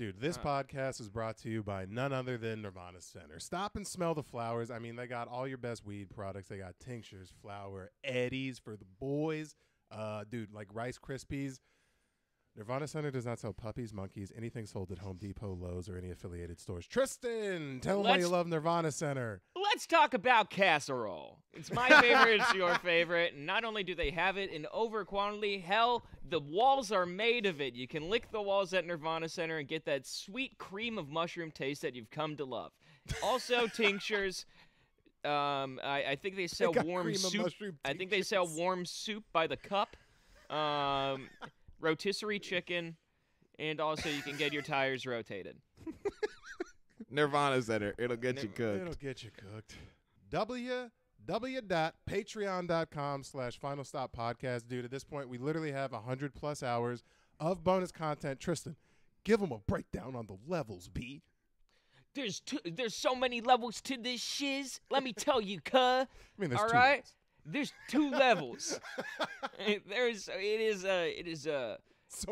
Dude, this podcast is brought to you by none other than Nirvana Center. Stop and smell the flowers. I mean, they got all your best weed products. They got tinctures, flower, eddies for the boys. Dude, like Rice Krispies. Nirvana Center does not sell puppies, monkeys, anything sold at Home Depot, Lowe's, or any affiliated stores. Tristan, tell them why you love Nirvana Center. Let's talk about casserole. It's my favorite. It's your favorite. And not only do they have it in over quantity, hell, the walls are made of it. You can lick the walls at Nirvana Center and get that sweet cream of mushroom taste that you've come to love. Also, tinctures. I think they sell warm soup. I think they sell warm soup by the cup. Rotisserie chicken, and also you can get your tires rotated. Nirvana Center. It'll get you cooked. It'll get you cooked. www.patreon.com/Final Stop Podcast. Dude, at this point, we literally have 100+ hours of bonus content. Tristan, give them a breakdown on the levels, B. There's so many levels to this shiz. Let me tell you, cuh. I mean, there's all two right? levels. There's 2 levels. It is so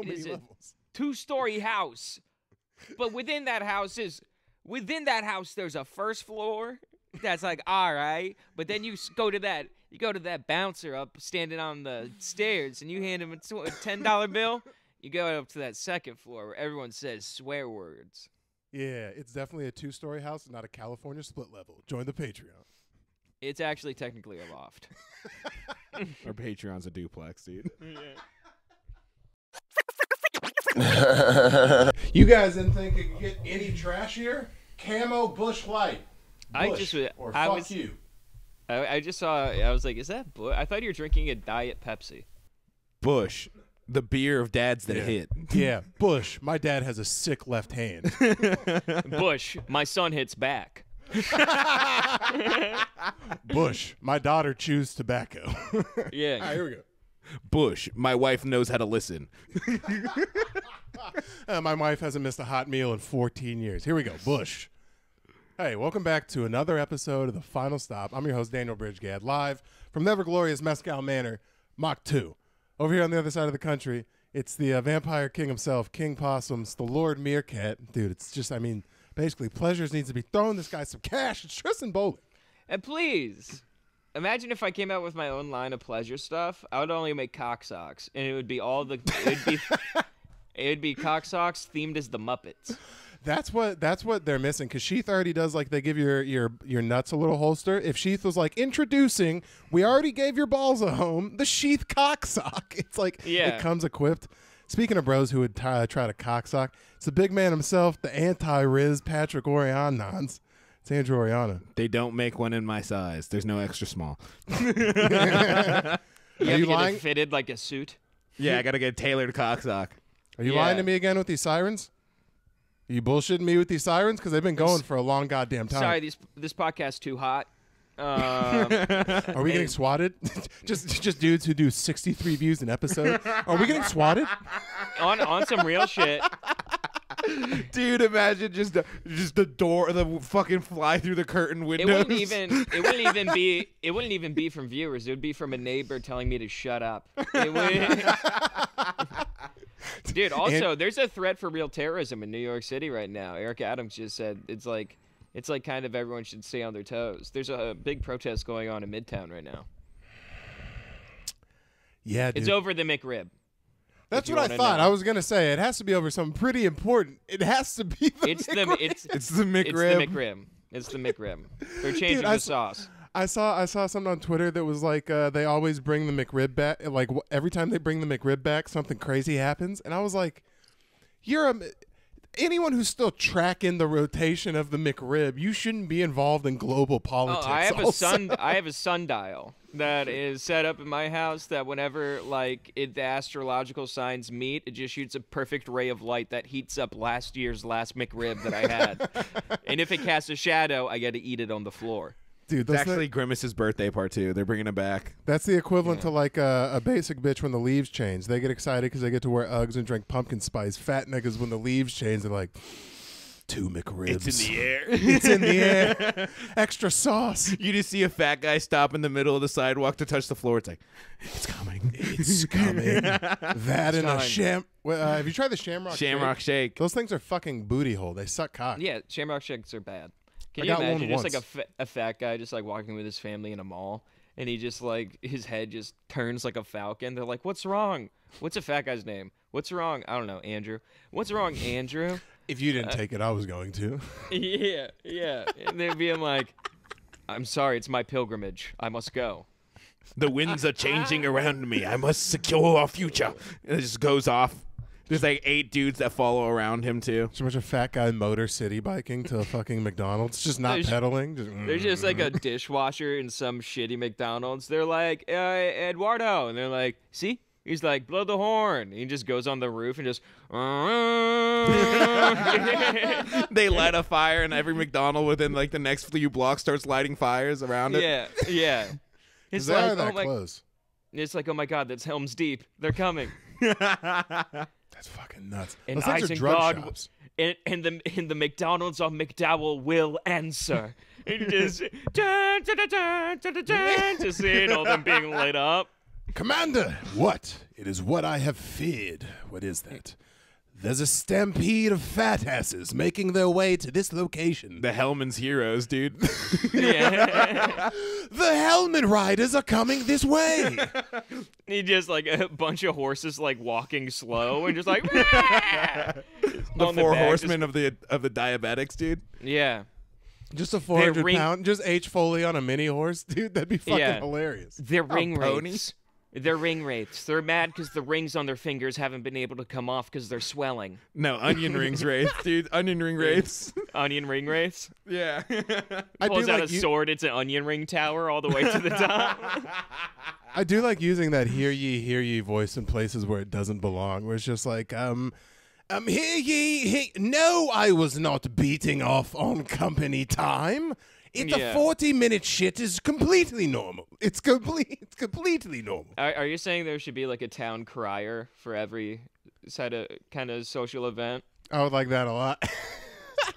many levels. 2-story house, but within that house there's a first floor that's like all right, but then you go to that bouncer up standing on the stairs and you hand him a $10 bill. You go up to that second floor where everyone says swear words. Yeah, it's definitely a 2-story house, not a California split level. Join the Patreon. It's actually technically a loft. Our Patreon's a duplex, dude. Yeah. You guys didn't think it could get any trashier? Camo Bush Light. Bush, fuck you. I just saw. I was like, "Is that Bush?" I thought you were drinking a Diet Pepsi. Bush, the beer of dads that hit. Yeah, Bush. My dad has a sick left hand. Bush, my son hits back. Bush, my daughter chews tobacco. Yeah. All right, here we go. Bush, my wife knows how to listen. My wife hasn't missed a hot meal in 14 years. Here we go. Bush. Hey, welcome back to another episode of The Final Stop. I'm your host, Daniel Bridgegad, live from Never Glorious Mescal Manor, Mach 2. Over here on the other side of the country, it's the Vampire King himself, King Possums, the Lord Meerkat. Dude, it's just, I mean, basically, Pleasures needs to be throwing this guy some cash. It's Tristan Bowling. And please, imagine if I came out with my own line of pleasure stuff. I would only make cock socks, and it would be cock socks themed as the Muppets. That's what they're missing, because Sheath already does, like, they give your nuts a little holster. If Sheath was like, introducing, we already gave your balls a home, the Sheath cock sock. It's like, It comes equipped. Speaking of bros who would try to cocksock, it's the big man himself, the anti-Riz Patrick Orianons. It's Andrew Oriana. They don't make one in my size. There's no extra small. You have to get it fitted like a suit? Yeah, I got to get a tailored cocksock. Are you lying to me again with these sirens? Are you bullshitting me with these sirens? Because they've been going for a long goddamn time. Sorry, this podcast's too hot. Are we getting swatted? just dudes who do 63 views an episode. Are we getting swatted? On some real shit. Dude, imagine just the door, the fucking fly through the curtain windows. It wouldn't even be from viewers. It would be from a neighbor telling me to shut up. Dude, also, there's a threat for real terrorism in New York City right now. Eric Adams just said it's like kind of everyone should stay on their toes. There's a big protest going on in Midtown right now. Yeah, dude. It's over the McRib. That's what I thought. I was gonna say it has to be over something pretty important. It has to be. It's the McRib. It's the McRib. It's the McRib. They're changing the sauce. I saw something on Twitter that was like they always bring the McRib back. Like every time they bring the McRib back, something crazy happens, and I was like, anyone who's still tracking the rotation of the McRib, you shouldn't be involved in global politics. I have a sundial that is set up in my house that whenever the astrological signs meet, it just shoots a perfect ray of light that heats up last year's last McRib that I had. And if it casts a shadow, I get to eat it on the floor. Dude, it's actually Grimace's birthday part 2. They're bringing it back. That's the equivalent to like a basic bitch when the leaves change. They get excited because they get to wear Uggs and drink pumpkin spice. Fat niggas when the leaves change, they're like, 2 McRibs. It's in the air. It's in the air. Extra sauce. You just see a fat guy stop in the middle of the sidewalk to touch the floor. It's like, it's coming. It's coming. That and a time. have you tried the Shamrock Shamrock Shake. Those things are fucking booty hole. They suck cock. Yeah, Shamrock Shakes are bad. Can I you got one imagine just once. like a fat guy just like walking with his family in a mall, and he just like his head just turns like a falcon. They're like, "What's wrong? What's a fat guy's name? What's wrong? I don't know, Andrew. What's wrong, Andrew?" If you didn't take it, I was going to. Yeah. And they'd be like, "I'm sorry, it's my pilgrimage. I must go." The winds are changing around me. I must secure our future. And it just goes off. There's like 8 dudes that follow around him too. So much a fat guy motor city biking to a fucking McDonald's, just not pedaling. There's just like a dishwasher in some shitty McDonald's. They're like, Eduardo. And they're like, see? He's like, blow the horn. He just goes on the roof and just. They light a fire, and every McDonald within like the next few blocks starts lighting fires around it. Yeah. It's They are like, that close. It's like, oh my God, that's Helm's Deep. They're coming. That's fucking nuts. And Those things are Isengard drug shops. And the McDonald's on McDowell will answer. And just dun, dun, dun, dun, dun, dun, dun, just seeing all them being lit up. Commander, what? It is what I have feared. What is that? There's a stampede of fat asses making their way to this location. The Hellman's heroes, dude. Yeah. The helmet riders are coming this way. He just like a bunch of horses like walking slow and just like The on 4 back, horsemen of the diabetics, dude. Yeah. Just a 400 ring- pound, just H. Foley on a mini horse, dude. That'd be fucking Yeah. hilarious. They're ring ponies? wraiths. They're ring wraiths. They're mad because the rings on their fingers haven't been able to come off because they're swelling. No, onion rings wraiths, dude. Onion ring wraiths. Onion ring wraiths. Yeah. I do Pulls out like a sword. It's an onion ring tower all the way to the top. I do like using that hear ye voice in places where it doesn't belong, where it's just like, hear ye, no, I was not beating off on company time. It's a Yeah. 40-minute shit is completely normal. It's completely normal. Are you saying there should be like a town crier for every kind of social event? I would like that a lot.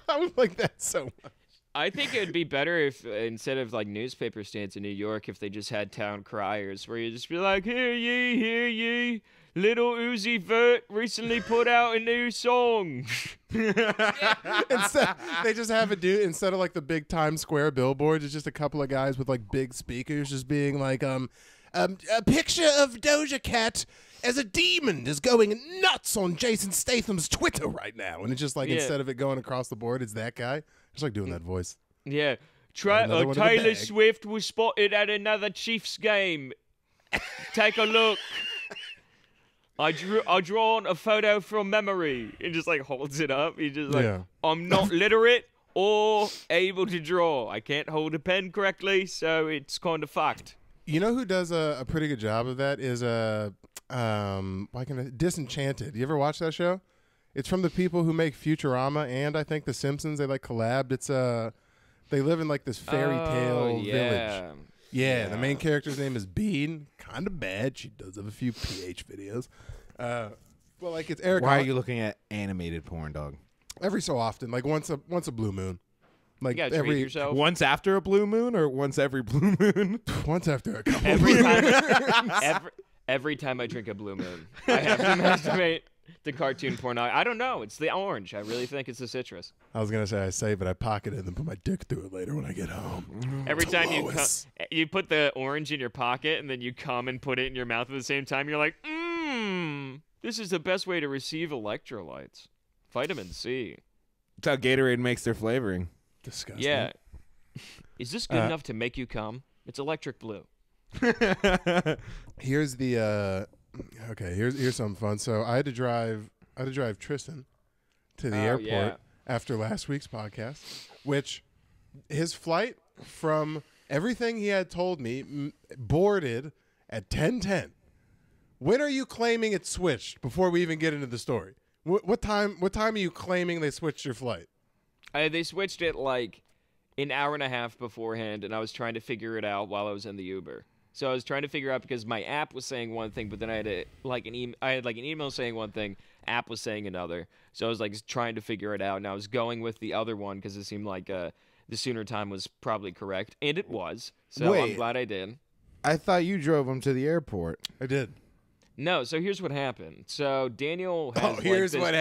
I would like that so much. I think it would be better if instead of like newspaper stands in New York, if they just had town criers where you just be like, hear ye, Little Uzi Vert recently put out a new song. Instead, they just have a dude instead of like the big Times Square billboards. It's just a couple of guys with like big speakers, just being like, a picture of Doja Cat as a demon is going nuts on Jason Statham's Twitter right now, and it's just like Yeah. instead of it going across the board, it's that guy. Just like doing that voice. Yeah. Another one in the Taylor bag. Swift was spotted at another Chiefs game. Take a look. I drawn a photo from memory. He just like holds it up. He just like, Yeah. I'm not literate or able to draw. I can't hold a pen correctly, so it's kind of fucked. You know who does a pretty good job of that is Disenchanted. You ever watch that show? It's from the people who make Futurama and I think The Simpsons. They like collabed. It's they live in like this fairy tale village. Yeah, the main character's name is Bean. Kind of bad. She does have a few PH videos. Well, like it's Eric. Why are you looking at animated porn, dog? Every so often, like once a blue moon. Like You gotta treat every yourself. Once after a blue moon or once every blue moon? once after a couple. Every blue time, every time I drink a blue moon, I have to masturbate to cartoon porn. I don't know. It's the orange. I really think it's the citrus. I was gonna say I save it, I pocket it, and then put my dick through it later when I get home. Every time Lois. you put the orange in your pocket and then you come and put it in your mouth at the same time, you're like, this is the best way to receive electrolytes. Vitamin C. That's how Gatorade makes their flavoring. Disgusting. Yeah. Is this good enough to make you come? It's electric blue. Here's the okay. Here's something fun. So I had to drive Tristan to the airport yeah. after last week's podcast, which his flight from everything he had told me boarded at 10:10. When are you claiming it switched? Before we even get into the story, what time are you claiming they switched your flight? They switched it like an hour and a half beforehand, and I was trying to figure it out while I was in the Uber. So I was trying to figure out because my app was saying one thing, but then I had an email saying one thing, app was saying another. So I was like trying to figure it out, and I was going with the other one because it seemed like the sooner time was probably correct, and it was. So I'm Wait. glad I did. I thought you drove him to the airport. I did. No, so here's what happened. So Daniel has Here's what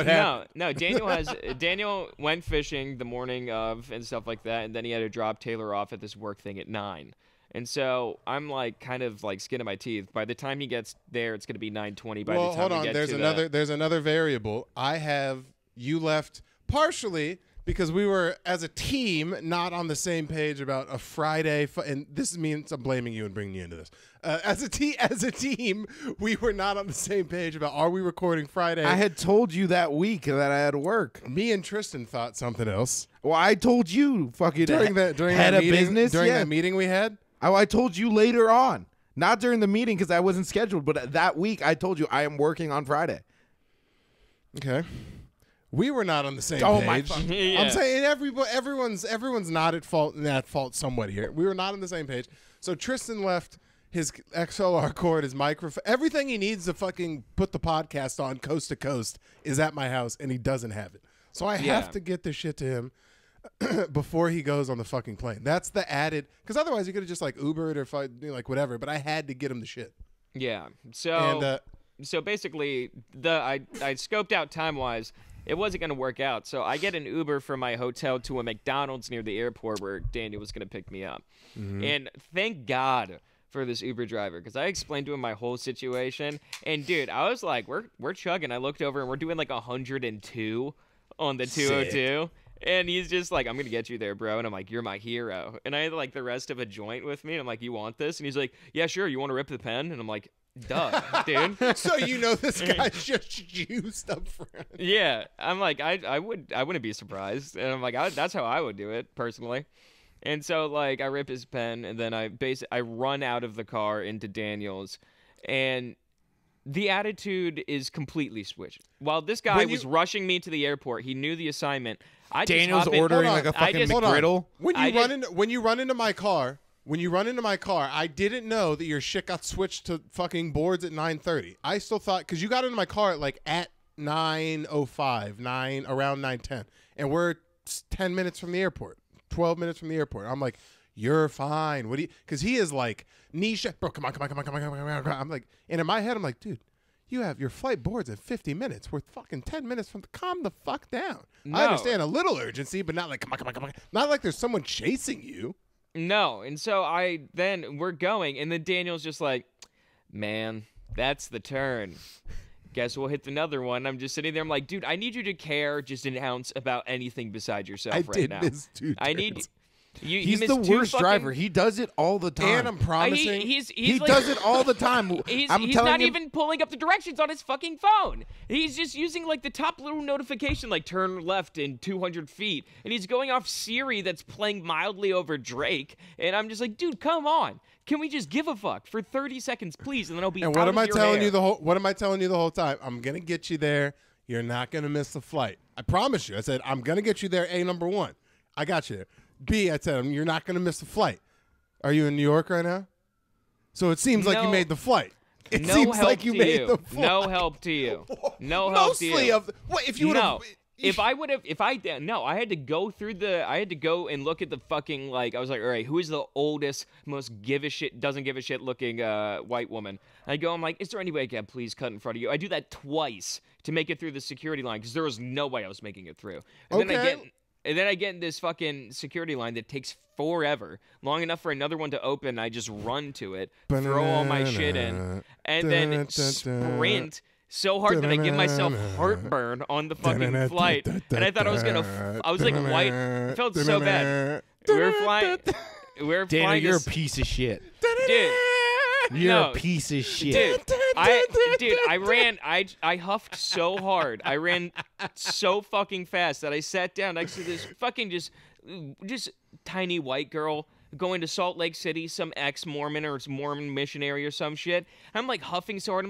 happened. No, Daniel went fishing the morning of and stuff like that, and then he had to drop Taylor off at this work thing at 9. And so I'm like kind of like skin of my teeth. By the time he gets there, it's going to be 9:20. By the time hold we on. get There's to there's another variable. I have you left partially because we were as a team not on the same page about a Friday, and this means I'm blaming you and bringing you into this. As a team, we were not on the same page about are we recording Friday. I had told you that week that I had to work. Me and Tristan thought something else Well, I told you fucking during head that of meeting, business. during yeah. that meeting we had. I told you later on, not during the meeting because I wasn't scheduled, but that week I told you I am working on Friday. Okay. We were not on the same Oh, page. my fucking- Yeah. I'm saying everyone's not at fault somewhat here. We were not on the same page. So Tristan left his XLR cord, his microphone, everything he needs to fucking put the podcast on coast to coast is at my house, and he doesn't have it. So I have to get this shit to him before he goes on the fucking plane. That's the added, because otherwise he could have just like Ubered or like whatever. But I had to get him the shit. Yeah. So And so basically, I scoped out time wise. It wasn't going to work out, so I get an Uber from my hotel to a McDonald's near the airport where Daniel was going to pick me up. And thank God for this Uber driver, because I explained to him my whole situation. And dude, I was like, we're chugging. I looked over and we're doing like 102 on the 202. And he's just like, I'm going to get you there, bro. And I'm like, you're my hero. And I had like the rest of a joint with me. And I'm like, you want this? And he's like, yeah, sure. You want to rip the pen? And I'm like, duh, dude. so you know this guy's just juiced up front. Yeah, I'm like, I wouldn't be surprised, and I'm like, that's how I would do it personally. And so like I rip his pen, and then I run out of the car into Daniel's, and the attitude is completely switched. While this guy was rushing me to the airport, he knew the assignment. Daniel's ordering like a fucking McGriddle. When you run into my car. When you run into my car, I didn't know that your shit got switched to fucking boards at 9:30. I still thought, because you got into my car at 9:05, around 9:10, and we're 10 minutes from the airport, 12 minutes from the airport. I'm like, you're fine. What do you? Because he is like, Nisha, bro, come on. I'm like, and in my head, I'm like, dude, you have your flight boards in 50 minutes. We're fucking 10 minutes from. Calm the fuck down. No. I understand a little urgency, but not like, come on. Not like there's someone chasing you. No, and so we're going, and then Daniel's just like, man, that's the turn. Guess we'll hit another one. I'm just sitting there. I'm like, dude, I need you to care just an ounce about anything besides yourself right now. Miss 2 I need turns. He's missed the 2 worst fucking- driver. He does it all the time. And I'm promising. he like, does it all the time. He's I'm telling not you, even pulling up the directions on his fucking phone. He's just using like the top little notification, like turn left in 200 feet. And he's going off Siri that's playing mildly over Drake. And I'm just like, dude, come on. Can we just give a fuck for 30 seconds, please? And then I'll be And out what of am I your telling hair. you the whole? What am I telling you the whole time? I'm gonna get you there. You're not gonna miss the flight. I promise you. I said I'm gonna get you there. A, number one. I got you there. B, I said you're not gonna miss the flight. Are you in New York right now? So it seems like you made the flight. It no seems help like you to made you. the flight. No help to you. No help to Mostly you. of what if you would have. No. I had to go through I had to go and look at the fucking, like, I was like, all right, who is the oldest, most doesn't give a shit looking white woman? I'm like, is there any way I can please cut in front of you? I do that twice to make it through the security line because there was no way I was making it through. And then I get in this fucking security line that takes forever, long enough for another one to open. I just run to it, throw all my shit in, and then sprint so hard that I give myself heartburn on the fucking flight. And I thought I was gonna, I was like white. It felt so bad. We were flying. Daniel, you're a piece of shit. Dude. You're No. a piece of shit. I huffed so hard. I ran so fucking fast that I sat down next to this fucking just tiny white girl going to Salt Lake City, some ex-Mormon or Mormon missionary or some shit. I'm like huffing so hard.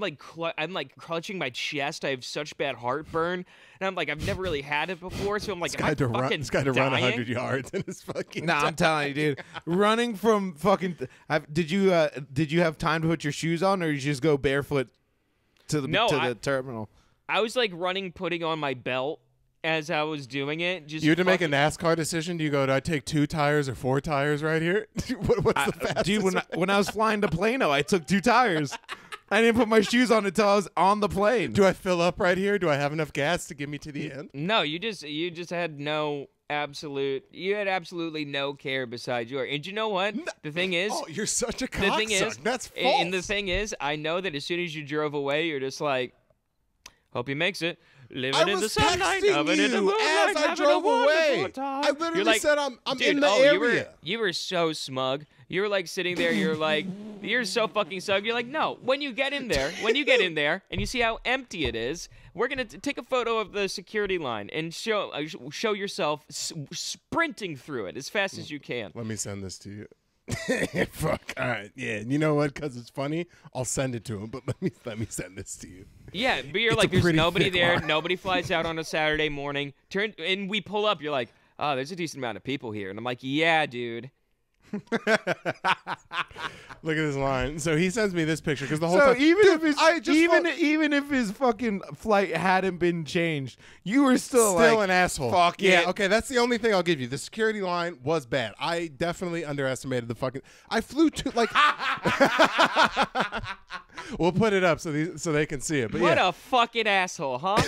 I'm like clutching my chest. I have such bad heartburn, and I'm like, I've never really had it before. So I'm like, am I fucking This guy to run dying? 100 yards in his fucking. Nah, I'm telling you, dude. Running from fucking. Did you have time to put your shoes on, or you just go barefoot to the terminal? I was like putting on my belt as I was doing it. Just You had to make a NASCAR decision. Do you go, do I take 2 tires or 4 tires right here? What's the fastest? Dude, when I was flying to Plano, I took 2 tires. I didn't put my shoes on until I was on the plane. Do I fill up right here? Do I have enough gas to get me to the end? No, you just had you had absolutely no care besides yours. And you know what? The thing is, Oh, you're such a the thing is, cocksucker. That's false. and the thing is, I know that as soon as you drove away, you're just like, hope he makes it. Living in the sunlight, loving in the moonlight, as I having a drove away. wonderful time. I literally You're like, said I'm dude, in the area. You were so smug. You were like sitting there. You're like, you're so fucking smug. You're like, no. When you get in there, and you see how empty it is, we're gonna take a photo of the security line and show yourself sprinting through it as fast as you can. Let me send this to you. Fuck. All right. Yeah. You know what? Because it's funny, I'll send it to him. But let me send this to you. Yeah, but you're It's like, a there's pretty nobody thick there. line. Nobody flies out on a Saturday morning. And we pull up. You're like, oh, there's a decent amount of people here. And I'm like, yeah, dude. Look at this line. So he sends me this picture because the whole So time. even Dude, if his I just even if his fucking flight hadn't been changed, you were still still like, an asshole. Fuck yeah. it. Okay. That's the only thing I'll give you. The security line was bad. I definitely underestimated the fucking. I flew to like. We'll put it up so they can see it. But What yeah. a fucking asshole, huh?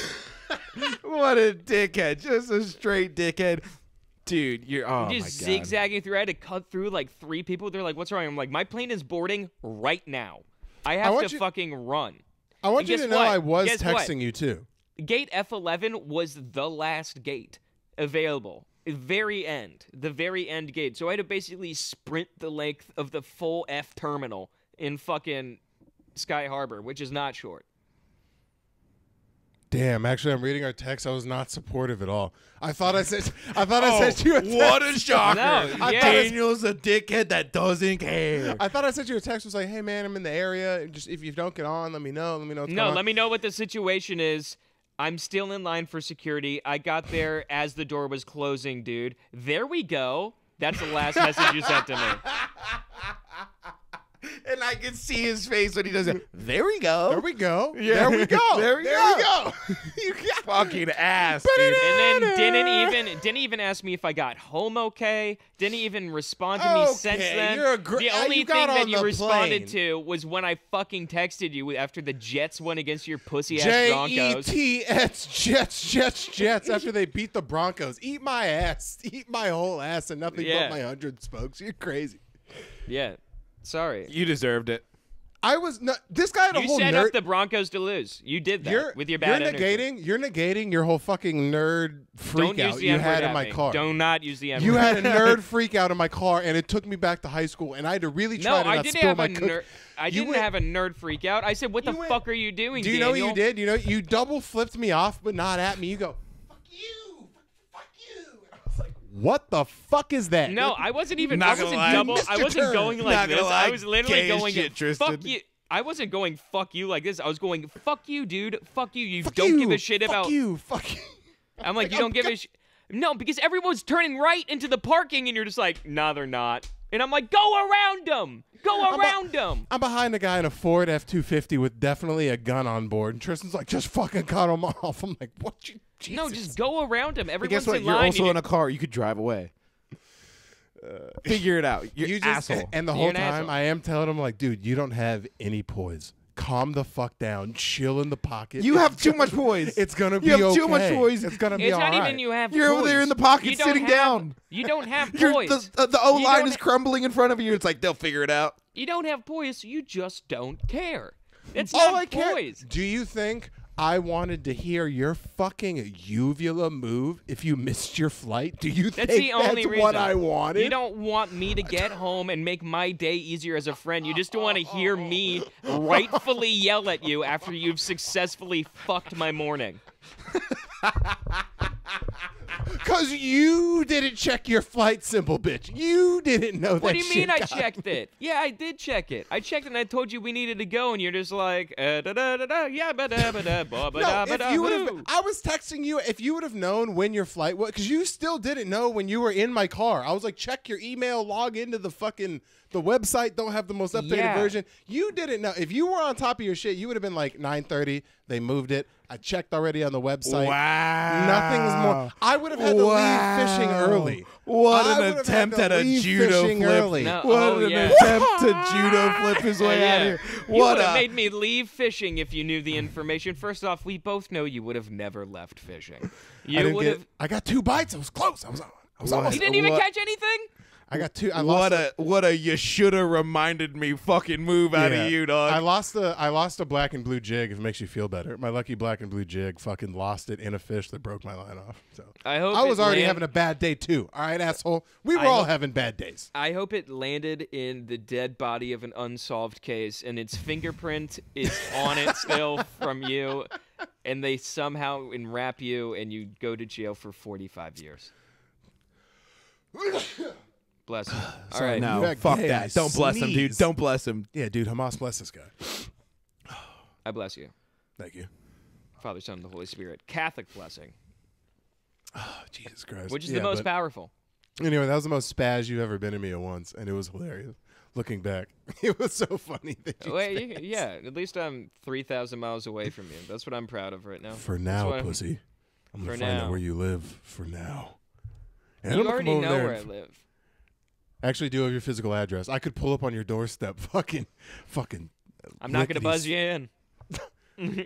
What a dickhead! Just a straight dickhead, dude. You're oh Just my god. zigzagging through. I had to cut through like 3 people. They're like, what's wrong? I'm like, my plane is boarding right now. I have want to you- fucking run. I want And you guess to know what? I was Guess what? texting you too. Gate F11 was the last gate available. The very end gate. So I had to basically sprint the length of the full F terminal in fucking Sky Harbor, which is not short. Damn, actually, I'm reading our text. I was not supportive at all. I thought I sent you a text. What a shocker! No, yeah. Daniel's a dickhead that doesn't care. I thought I sent you a text. Was like, hey man, I'm in the area. Just if you don't get on, let me know. Let me know. What's going on. Let me know what the situation is. I'm still in line for security. I got there as the door was closing, dude. There we go. That's the last message you sent to me. And I can see his face when he does it. There we go. There we go. Yeah. There we go. There we We go. go. You got Fucking ass, dude. And then didn't even ask me if I got home okay. Didn't even respond to me since Okay, then. you're a the only you thing got that on you the responded plane. to was when I fucking texted you after the Jets went against your pussy ass Broncos. Jets after they beat the Broncos. Eat my ass. Eat my whole ass and nothing Yeah. but my 100 spokes. You're crazy. Yeah, sorry. You deserved it. I was not. This guy had a You whole set nerd. up the Broncos to lose. You did that with your bad energy. You're negating your whole fucking nerd freak Don't use out the you N-word had in at my me. car. Do not use the N-word. You had a nerd freak out in my car, and it took me back to high school, and I had to really try No, to I not didn't spill have my a cookie. nerd. I You didn't went- have a nerd freak out. I said, "What the You went- fuck are you doing, Do you know what Daniel?" you did? You double flipped me off, but not at me. You go, fuck you, fuck you. And I was like, what the fuck is that? No, I wasn't even. Not I gonna wasn't lie. double. Mr. I wasn't Turn. going Not like gonna this. lie, I was literally gay as going, shit, Tristan. "Fuck you." I wasn't going "fuck you" like this. I was going "fuck you, dude. Fuck you. You Fuck don't you, give a shit about." Fuck you, fuck you. I'm like, you don't give a shit. No, because everyone's turning right into the parking, and you're just like, "Nah, they're not." And I'm like, "Go around them. Go around them." I'm behind a guy in a Ford F-250 with definitely a gun on board, and Tristan's like, just fucking cut him off. I'm like, what? Jesus. No, just go around them. But Everyone's guess what? in You're line. also and in a car. You could drive away. Figure it out. You're You just, asshole. And the You're whole an time, asshole. I am telling him, like, dude, you don't have any poise. Calm the fuck down. Chill in the pocket. You have too much poise. It's gonna be You have okay. too much poise. It's gonna be It's all not right. even you have. You're over there poise. in the pocket You don't sitting have- down. You don't have You're, poise. the O You line don't is ha- crumbling in front of you. It's like they'll figure it out. You don't have poise. You just don't care. That's All not I care. poise. Do you think I wanted to hear your fucking uvula move if you missed your flight? Do you That's think the only that's reason. what I wanted? You don't want me to get home and make my day easier as a friend. You just don't want to hear me rightfully yell at you after you've successfully fucked my morning. Because you didn't check your flight, simple bitch. You didn't know that What do you mean shit I got checked it? Yeah, I did check it. I checked it and I told you we needed to go, and you're just like, da da da da, yeah, ba da ba da, ba ba No, da ba if da. you would woo. have, I was texting you. If you would have known when your flight was, because you still didn't know when you were in my car. I was like, check your email, log into the website. Don't have the most updated Yeah. version. You didn't know. If you were on top of your shit, you would have been like 9:30. They moved it. I checked already on the website. Wow. Nothing's more. I would have had to leave fishing early. What I an would have had attempt to at a leave judo fishing flip. early. No. What Oh, an yeah. attempt to judo flip his way out of here. You What would have a made me leave fishing if you knew the information. First off, we both know you would have never left fishing. You would have. I got 2 bites. I was close. I was almost. You didn't even What? catch anything? I got 2. I lost what a you shoulda reminded me fucking move out Yeah. of you, dog. I lost a black and blue jig. If it makes you feel better, my lucky black and blue jig fucking lost it in a fish that broke my line off. So I hope I was it already land- having a bad day too. All right, asshole. We were I all hope- having bad days. I hope it landed in the dead body of an unsolved case, and its fingerprint is on it still from you, and they somehow enwrap you, and you go to jail for 45 years. Bless you. All Sorry, right. You no, got fuck gay, that. I Don't bless him, dude. sneeze. Don't bless him. Yeah, dude. Hamas bless this guy. I bless you. Thank you. Father, Son, and the Holy Spirit. Catholic blessing, Oh, Jesus Christ. which is Yeah, the most but powerful. Anyway, that was the most spaz you've ever been to me at once, and it was hilarious. Looking back, it was so funny that you. Wait, spazzed. yeah, at least I'm 3,000 miles away from you. That's what I'm proud of right now. For That's now, what I'm- pussy. I'm gonna For find now. out where you live. For now. And You I'm gonna already come over know there where I and live. Actually, do have your physical address. I could pull up on your doorstep. Fucking. I'm not going to buzz lickety- you in.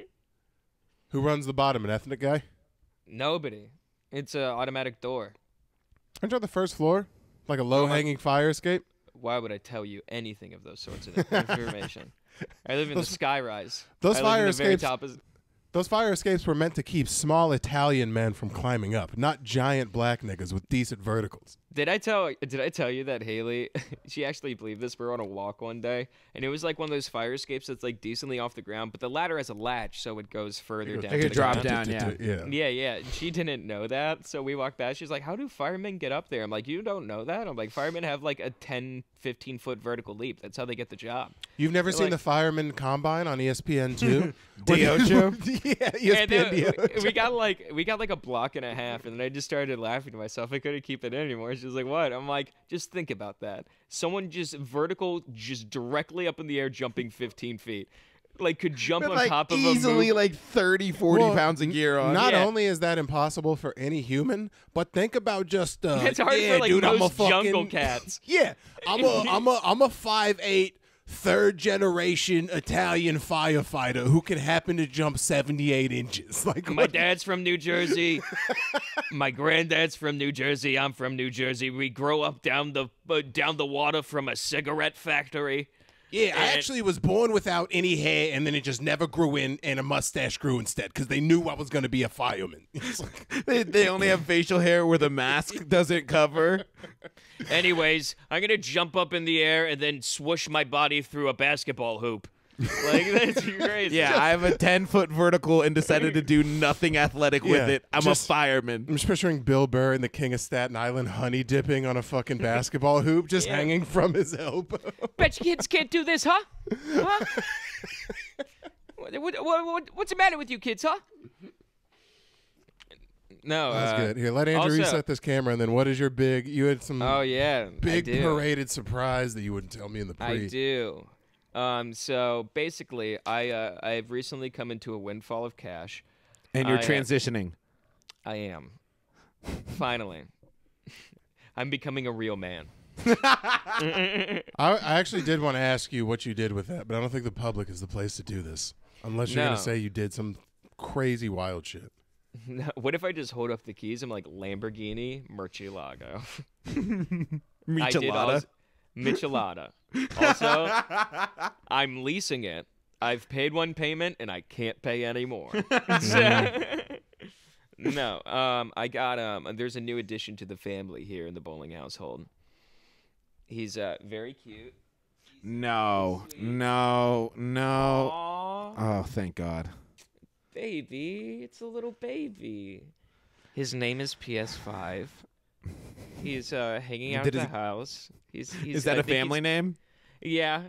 Who runs the bottom? An ethnic guy? Nobody. It's an automatic door. Aren't you on the first floor? Like a low-hanging fire escape? Why would I tell you anything of those sorts of information? I live in the skyrise. those I live fire in the very escapes- top of- Those fire escapes were meant to keep small Italian men from climbing up, not giant black niggas with decent verticals. Did I tell you that Haley, she actually believed this? We were on a walk one day, and it was like one of those fire escapes that's like decently off the ground, but the ladder has a latch, so it goes further down. It to could the drop ground. down, yeah. Yeah. Yeah. And she didn't know that, so we walked past. She's like, "How do firemen get up there?" I'm like, "You don't know that?" I'm like, "Firemen have like a 10, 15-foot vertical leap. That's how they get the job." You've never seen like- the Fireman Combine on ESPN2? Dio show? Yeah, And ESPN Dio. we got like a block and a half, and then I just started laughing to myself. I couldn't keep it in anymore. She was like, "What?" I'm like, "Just think about that. Someone just vertical, just directly up in the air, jumping 15 feet, like could jump With on like top of easily a move." like 30, 40 Well, pounds of gear on. Not Yeah. only is that impossible for any human, but think about just It's hard yeah, for like dude, I'm a most jungle fucking, cats. Yeah, I'm a 5'8", third generation Italian firefighter who can happen to jump 78 inches. Like My what- dad's from New Jersey. My granddad's from New Jersey. I'm from New Jersey. We grow up down the water from a cigarette factory. Yeah, I and- actually was born without any hair, and then it just never grew in, and a mustache grew instead because they knew I was going to be a fireman. It's like, They only have facial hair where the mask doesn't cover. Anyways, I'm gonna jump up in the air and then swoosh my body through a basketball hoop. Like that's crazy. Yeah, I have a 10-foot vertical and decided to do nothing athletic with Yeah, it. I'm just- a fireman. I'm just picturing Bill Burr and the King of Staten Island honey dipping on a fucking basketball hoop just Yeah. hanging from his elbow. Bet you kids can't do this, huh? Huh? What's the matter with you kids, huh? No, That's good. Here, let Andrew also- reset this camera, and then what is your big? You had some Oh yeah, big I do. paraded surprise that you wouldn't tell me in the pre. I do. So basically, I've recently come into a windfall of cash. And you're I, transitioning. I am. Finally. I'm becoming a real man. I actually did want to ask you what you did with that, but I don't think the public is the place to do this unless you're No. going to say you did some crazy wild shit. What if I just hold up the keys? I'm like Lamborghini Murcielago. I did Michelada. Michelada. Also, I'm leasing it. I've paid one payment and I can't pay anymore. No, I got there's a new addition to the family here in the bowling household. He's very cute. No. Aww, Oh, thank God. baby, it's a little baby. His name is PS5. He's hanging out at Did the his- house. He's Is that I a think family name? Yeah.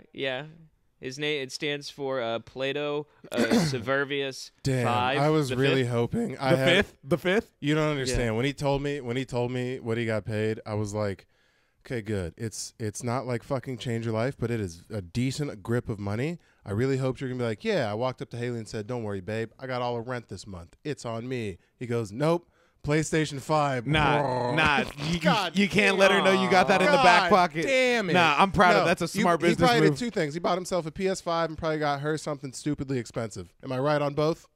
His name it stands for Plato Severvius Damn, 5. I was the really fifth. hoping. The fifth? You don't understand. When he told me what he got paid, I was like, okay, good. It's not like fucking change your life, but it is a decent grip of money. I really hoped you're going to be like, yeah, I walked up to Haley and said, don't worry, babe. I got all the rent this month. It's on me. He goes, nope. PlayStation 5. Nah. You can't damn. let her know you got that in the back God pocket. damn it. Nah, I'm proud No, of that's a smart He business probably move. did two things. He bought himself a PS5 and probably got her something stupidly expensive. Am I right on both?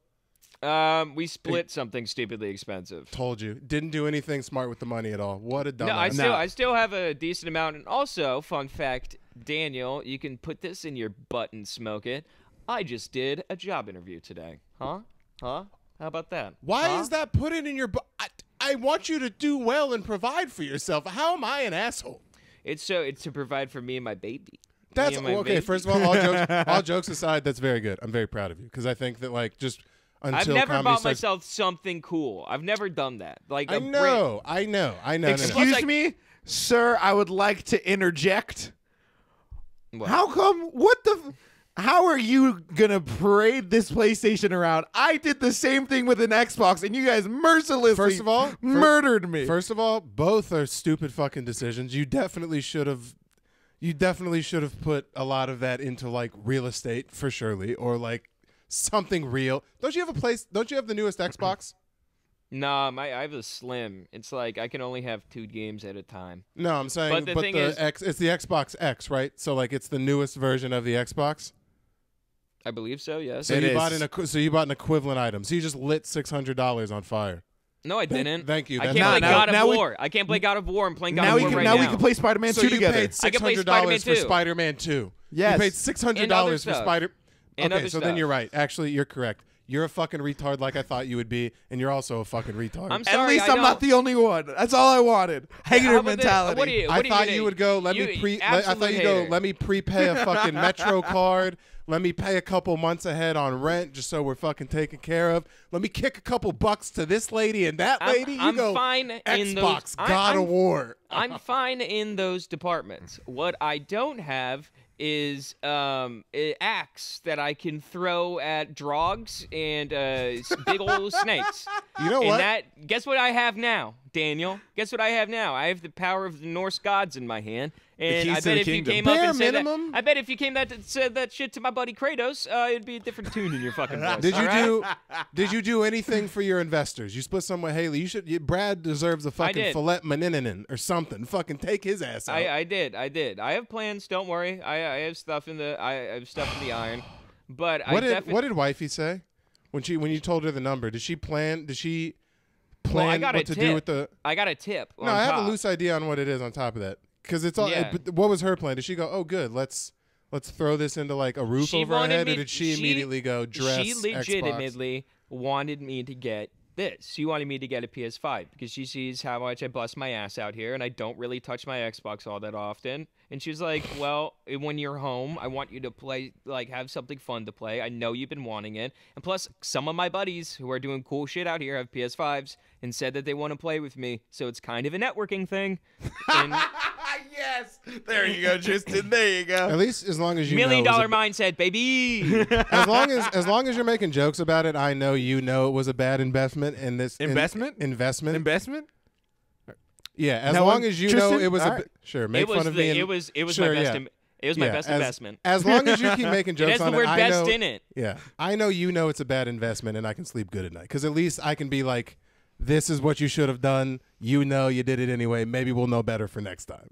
We split something stupidly expensive. Told you. Didn't do anything smart with the money at all. What a dumbass. No, I still have a decent amount. And also, fun fact, Daniel, you can put this in your butt and smoke it. I just did a job interview today. Huh? How about that? Why is that put it in your I want you to do well and provide for yourself. How am I an asshole? It's to provide for me and my baby. That's Me and my okay. baby. First of all, all jokes aside, that's very good. I'm very proud of you because I think that like just until I've never comedy bought starts, myself something cool. I've never done that. Like I know. No. Excuse me, sir. I would like to interject. What? How come? How are you gonna parade this PlayStation around? I did the same thing with an Xbox, and you guys mercilessly First of all, murdered me. First of all, both are stupid fucking decisions. You definitely should have put a lot of that into like real estate for surely, or like something real. Don't you have a place? Don't you have the newest Xbox? Nah, I have a Slim. It's like I can only have 2 games at a time. No, I'm saying, But the thing is- it's the Xbox X, right? So like it's the newest version of the Xbox. I believe so. Yes. So It you is. bought an equivalent item. So you just lit $600 on fire. No, I didn't. Thank you. I That's can't play fine. God Now of we- War. I can't play God of War. I'm playing God now of we War can right now now. we can play Spider-Man So 2 you together. paid I can play $600 for Spider-Man 2. Spider-Man 2. Yes. You paid And $600 other for stuff. Spider. And Okay, other so then stuff. you're right. Actually, you're correct. You're a fucking retard like I thought you would be, and you're also a fucking retard. I'm At sorry. least I I'm not don't- the only one. That's all I wanted. How Hater about this? mentality. What are you I thought gonna- you would go. I thought you go. Let me prepay a fucking Metro card. Let me pay a couple months ahead on rent just so we're fucking taken care of. Let me kick a couple bucks to this lady and that lady. I'm you go fine in those. Xbox, God of War. I'm fine in those departments. What I don't have is an axe that I can throw at drogs and big old snakes. You know And what? guess what I have now, Daniel? Guess what I have now? I have the power of the Norse gods in my hand. And keys I to bet the if you kingdom. came up Bare and said minimum? that, I bet if you came said that shit to my buddy Kratos, it'd be a different tune in your fucking voice. Did you all right? Did you do anything for your investors? You split some with Haley. Brad deserves a fucking did. filet mignon or something. Fucking take his ass out. I did. I have plans. Don't worry. I have stuff in the iron. But what did wifey say when you told her the number? Did she plan? Well, I got what a to tip. do with the? I got a tip. No, I have a loose idea on what it is on top of that. Because it's all. Yeah. But what was her plan? Did she go? Oh, good. Let's throw this into like a roof She over our wanted head, me- or did she immediately go dress? She legitimately wanted me to get this. She wanted me to get a PS5 because she sees how much I bust my ass out here, and I don't really touch my Xbox all that often. And she was like, "Well, when you're home, I want you to play, like, have something fun to play. I know you've been wanting it. And plus, some of my buddies who are doing cool shit out here have PS5s and said that they want to play with me. So it's kind of a networking thing." And Yes. There you go, Tristan. There you go. At least as long as you $1 million know it was mindset, baby. as long as you're making jokes about it, I know you know it was a bad investment. And this Investment? investment. Yeah, as Now, long as you Tristan? know it was All a right. sure. Make it was fun of me. And, it was sure, my best. yeah. It was my Yeah, best as, investment. As long as you keep making It jokes has the on word it, I best know. in it. Yeah, I know you know it's a bad investment, and I can sleep good at night because at least I can be like, "This is what you should have done." You know, you did it anyway. Maybe we'll know better for next time.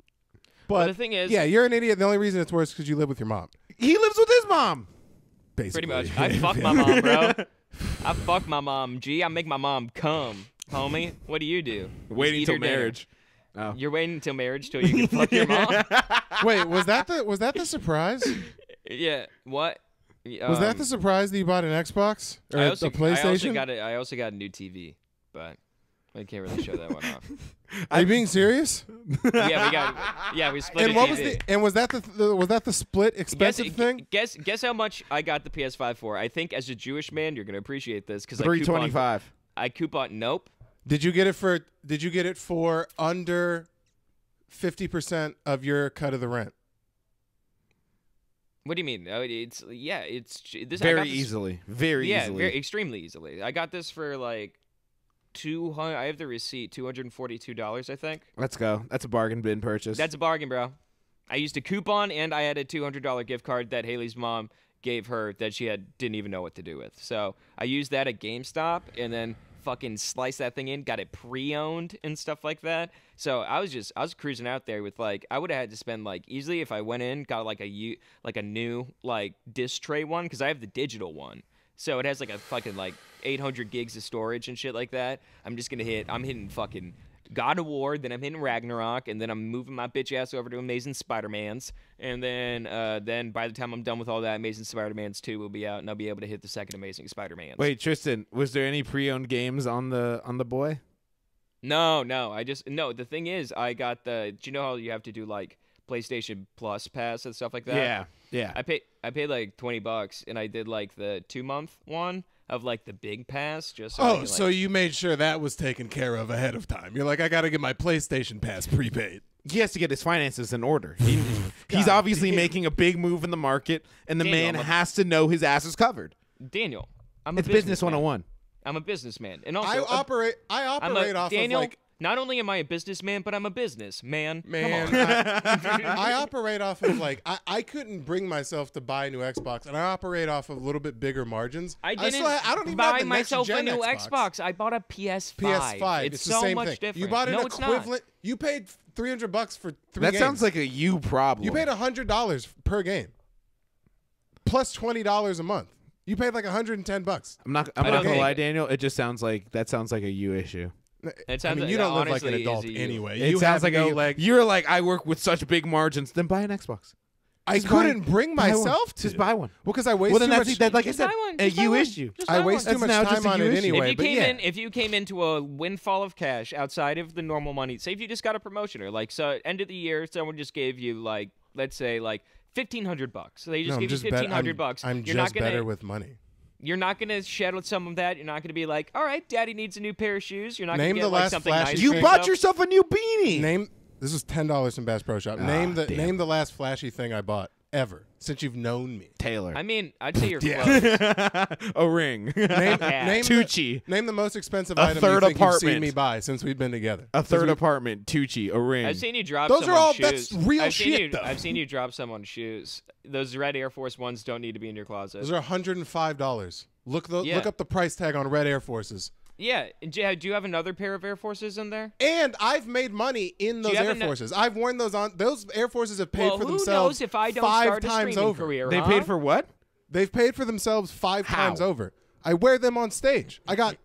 But Well, the thing is, yeah, you're an idiot. The only reason it's worse is because you live with your mom. He lives with his mom. Basically, pretty much. I fuck my mom, bro. I fuck my mom. G, I make my mom come, homie. What do you do? Waiting Eat till her dinner. marriage. Oh. You're waiting until marriage till you can fuck your mom. Wait, was that the surprise? Yeah. What? Was that the surprise that you bought an Xbox or I a also, PlayStation? I also got a new TV, but I can't really show that one off. Are you being serious? Yeah, we split And a what TV. was that the split expensive thing? Guess how much I got the PS5 for. I think as a Jewish man, you're gonna appreciate this because $325. I coupon. Nope. Did you get it for under 50% of your cut of the rent? What do you mean? Oh, it's this. I got Very this- easily. Very Yeah, easily. very extremely easily. I got this for like 200. I have the receipt. $242, I think. Let's go. That's a bargain bin purchase. That's a bargain, bro. I used a coupon and I had a $200 gift card that Haley's mom gave her that she didn't even know what to do with. So I used that at GameStop and then fucking sliced that thing in, got it pre-owned and stuff like that. So I was cruising out there with like, I would have had to spend like easily if I went in, got like a new like disc tray one, because I have the digital one. So it has like a fucking like 800 gigs of storage and shit like that. I'm hitting fucking God of War, then I'm hitting Ragnarok, and then I'm moving my bitch ass over to Amazing Spider-Man's, and then by the time I'm done with all that, Amazing Spider-Man's 2 will be out, and I'll be able to hit the second Amazing Spider-Man's. Wait, Tristan, was there any pre-owned games on the boy? No. The thing is, I got do you know how you have to do like PlayStation Plus Pass and stuff like that? Yeah. I paid like $20, and I did like the 2-month one of like the big pass. Just so I can, so you made sure that was taken care of ahead of time. You're like, I got to get my PlayStation Pass prepaid. He has to get his finances in order. He's obviously making a big move in the market, and the man has to know his ass is covered. Daniel, It's business 101. I'm a businessman, and also I operate off Daniel, of like. Not only am I a businessman, but I'm a businessman. Man, Come on. I operate off of like I couldn't bring myself to buy a new Xbox, and I operate off of a little bit bigger margins. I didn't I don't even buy have the myself a next-gen new Xbox. I bought a PS5. PS5. It's the so same much thing. different. You bought an no, it's equivalent. not. You paid $300 for 3 That games. sounds like a you problem. You paid $100 per game, plus $20 a month. You paid like $110. I'm not gonna lie, Daniel. It just sounds like a you issue. It sounds I mean, you don't live like an adult anyway. It You sounds have like no a leg. You're like, I work with such big margins. Then buy an Xbox. I couldn't bring myself to just buy one. Well, because I waste Well, then too that's much. that, like I Just said, buy one. a Just buy you one. issue. Just I buy waste one. too much That's now time just a on you it issue. anyway. If you came into a windfall of cash outside of the normal money, say if you just got a promotion or like so end of the year, someone just gave you like let's say like $1,500. So they just No, gave you $1,500. I'm You're just not gonna, better with money. You're not gonna shed some of that. You're not gonna be like, all right, Daddy needs a new pair of shoes. You're not Name gonna the get like last something flashy nice. thing. for You bought yourself. yourself a new beanie. Name. This was $10 from Bass Pro Shop. Name the damn. the last flashy thing I bought ever since you've known me. Taylor. I mean, I'd say your Yeah. clothes. A ring. Name Tucci. Name the most expensive A item third you think you've seen apartment. me buy since we've been together. A third apartment. Tucci. A ring. I've seen you drop Those some are on all- shoes. that's real I've seen shit, you, though. I've seen you drop some on shoes. Those red Air Force Ones don't need to be in your closet. Those are $105. Look Yeah. up the price tag on red Air Forces. Yeah. Do you have another pair of Air Forces in there? And I've made money in those have Air ano- Forces. I've worn those on. Those Air Forces have paid Well, for who themselves knows if I don't 5 start a times streaming over. career? They huh? paid for what? They've paid for themselves 5 How? times over. I wear them on stage. count.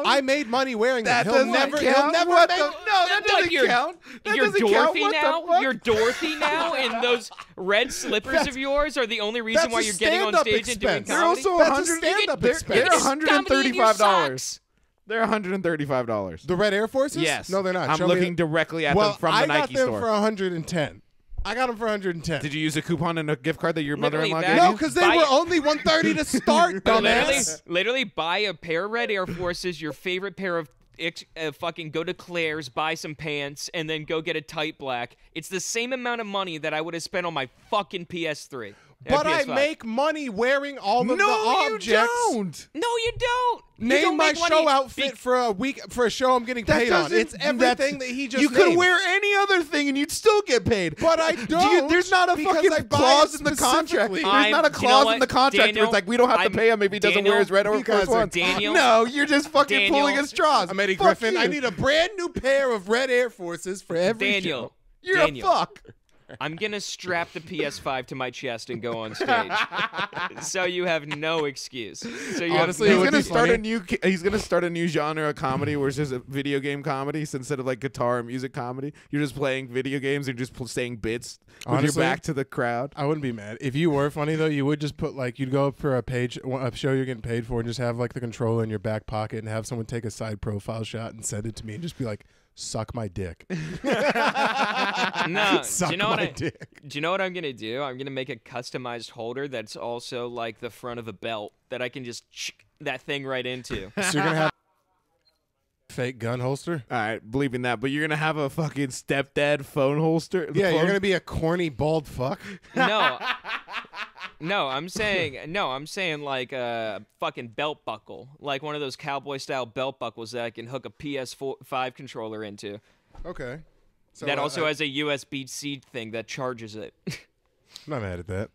I made money wearing them. That He'll doesn't never. count. He'll never What make. the- No, that doesn't you're, count. That you're doesn't Dorothy count. What the now. fuck? You're Dorothy now, and those red slippers of yours are the only reason That's why a you're getting on stand-up stage and doing expense. They're comedy. also That's a 100. stand-up They're expense. It's comedy in your $135. socks. They're $135. The red Air Forces? Yes. No, they're not. I'm Show me looking directly at well, them from the I Nike got them store. for 110. I got them for 110. Did you use a coupon and a gift card that your Literally mother-in-law that- gave No, you? because they Buy were it. only 130 to start, dumbass. Literally buy a pair of red Air Forces, your favorite pair of fucking go to Claire's, buy some pants, and then go get a tight black. It's the same amount of money that I would have spent on my fucking PS3. But I PS5. make money wearing all of the No, you objects. don't. No, you don't. You Name don't my make money show outfit for a week for a show I'm getting That paid on. doesn't- It's everything that he just You could named. wear any other thing and you'd still get paid. But I don't. There's not a because fucking I buy clause it in the contract. specifically. There's not a you know clause what, in the contract where Daniel, it's like we don't have to pay him if he doesn't wear his red or you guys Force are- Ones. Daniel- No, you're just fucking Daniel- pulling at straws. I'm Eddie Fuck Griffin. you. I need a brand new pair of red Air Forces for every Daniel. show. You're Daniel. a fuck. I'm gonna strap the PS5 to my chest and go on stage. So you have no excuse. So you Honestly, have it He's would gonna be start funny. he's gonna start a new genre of comedy where it's just a video game comedy. So instead of like guitar and music comedy, you're just playing video games and you're just saying bits with Honestly, your back to the crowd. I wouldn't be mad if you were funny though. You would just put like you'd go up for a show you're getting paid for, and just have like the controller in your back pocket and have someone take a side profile shot and send it to me and just be like, "Suck my dick." No, Suck do you know what my I, dick. do you know what I'm gonna do? I'm gonna make a customized holder that's also like the front of a belt that I can just that thing right into. So you're gonna have a fake gun holster. All right, believing that, but you're gonna have a fucking stepdad phone holster. Yeah, you're phone- gonna be a corny bald fuck. No, I'm saying like a fucking belt buckle, like one of those cowboy style belt buckles that I can hook a PS5 controller into. Okay. So That also I, has a USB-C thing that charges it. I'm not mad at that.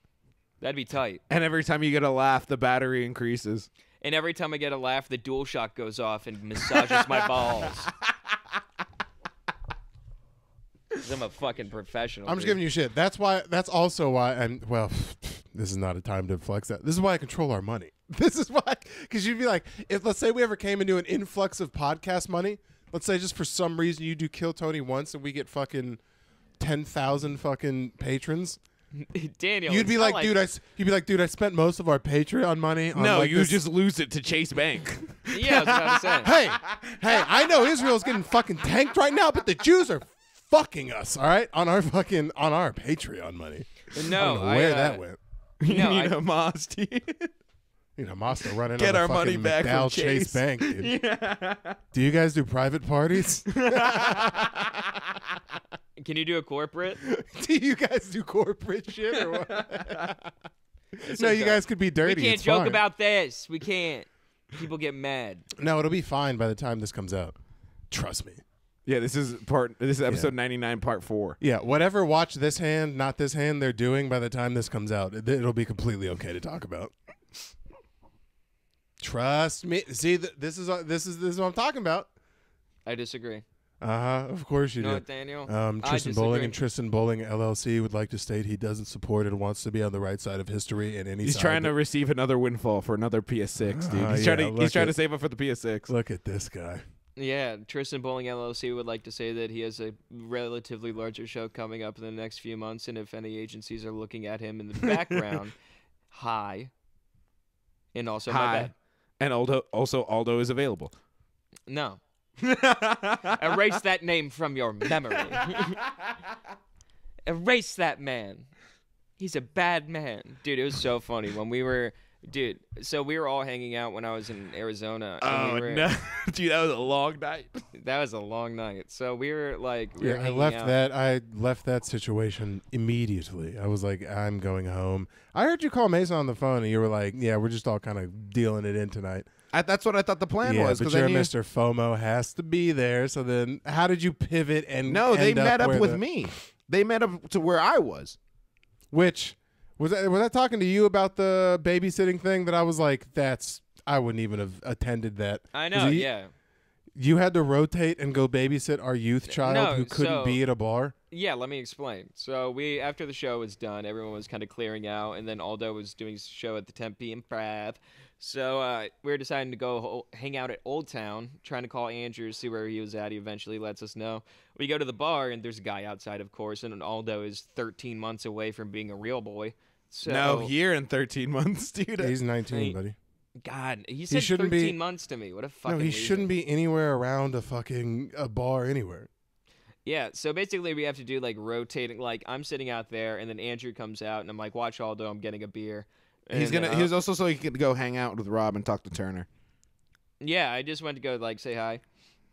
That'd be tight. And every time you get a laugh, the battery increases. And every time I get a laugh, the DualShock goes off and massages my balls. 'Cause I'm a fucking professional. I'm just giving you shit. That's also why. And well, this is not a time to flex that. This is why I control our money. This is why, because you'd be like, if let's say we ever came into an influx of podcast money. Let's say just for some reason you do Kill Tony once and we get fucking 10,000 fucking patrons. Daniel, You'd be like, dude, I spent most of our Patreon money on No, like you this. just lose it to Chase Bank. Yeah, I was about to say. Hey, I know Israel's getting fucking tanked right now, but the Jews are fucking us, all right? On our Patreon money. No, I don't know where that went. You No, need a Hamas, dude. You know, Hamas to run in Get on our the money fucking back from McDowell Chase. Bank, dude. Yeah. Do you guys do private parties? Can you do a corporate? Do you guys do corporate shit or what? No, like you that. guy could be dirty. We can't It's joke fine. about this. We can't. People get mad. No, it'll be fine by the time this comes out. Trust me. Yeah, this is episode 99, part 4. Yeah, whatever watch this hand, not this hand they're doing by the time this comes out, it'll be completely okay to talk about. Trust me. See, this is what I'm talking about. I disagree. Of course you You know do. what, Daniel? Tristan I Bowling disagree. and Tristan Bowling LLC would like to state he doesn't support and wants to be on the right side of history and any He's side trying that- to receive another windfall for another PS6, dude. He's yeah, trying to save up for the PS6. Look at this guy. Yeah, Tristan Bowling LLC would like to say that he has a relatively larger show coming up in the next few months, and if any agencies are looking at him in the background, hi. And also my Hi. bad. And Aldo is available. No. Erase that name from your memory. Erase that man. He's a bad man. Dude, it was so funny when we were... Dude, so we were all hanging out when I was in Arizona. And Oh, we were, no. Dude, that was a long night. That was a long night. So we were like... Yeah, hanging out. I left that situation immediately. I was like, I'm going home. I heard you call Mason on the phone, and you were like, yeah, we're just all kind of dealing it in tonight. That's what I thought the plan Yeah, was. but 'cause your I knew- Mr. FOMO has to be there. So then how did you pivot and No, they end met up where with the- me. They met up to where I was. Which... Was I talking to you about the babysitting thing that I was like, I wouldn't even have attended that. I know, Was yeah. You had to rotate and go babysit our youth child No, who couldn't so- be at a bar? Yeah, let me explain. So after the show was done, everyone was kind of clearing out, and then Aldo was doing his show at the Tempe Improv. So we were deciding to go hang out at Old Town, trying to call Andrew, see where he was at. He eventually lets us know. We go to the bar, and there's a guy outside, of course, and Aldo is 13 months away from being a real boy. So, No, year and 13 months, dude. He's 19, Hey, buddy. God, he said shouldn't 13 be- months to me. What a fucking No, he loser. shouldn't be anywhere around a bar anywhere. Yeah, so basically we have to do like rotating. Like I'm sitting out there, and then Andrew comes out, and I'm like, "Watch Aldo, I'm getting a beer." He was also so he could go hang out with Rob and talk to Turner. Yeah, I just went to go like say hi,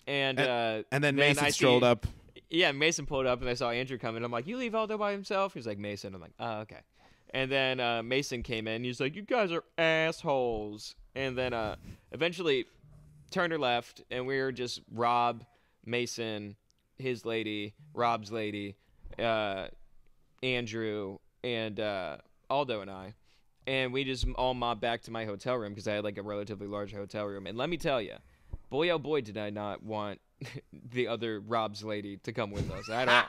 and And then then Mason I strolled see- up. Yeah, Mason pulled up, and I saw Andrew coming. I'm like, "You leave Aldo by himself?" He's like, "Mason." I'm like, "Oh, okay." And then Mason came in. He's like, "You guys are assholes." And then eventually Turner left, and we were just Rob, Mason, his lady, Rob's lady, Andrew, and Aldo and I. And we just all mobbed back to my hotel room because I had like a relatively large hotel room. And let me tell you, boy, oh boy, did I not want the other Rob's lady to come with us at all.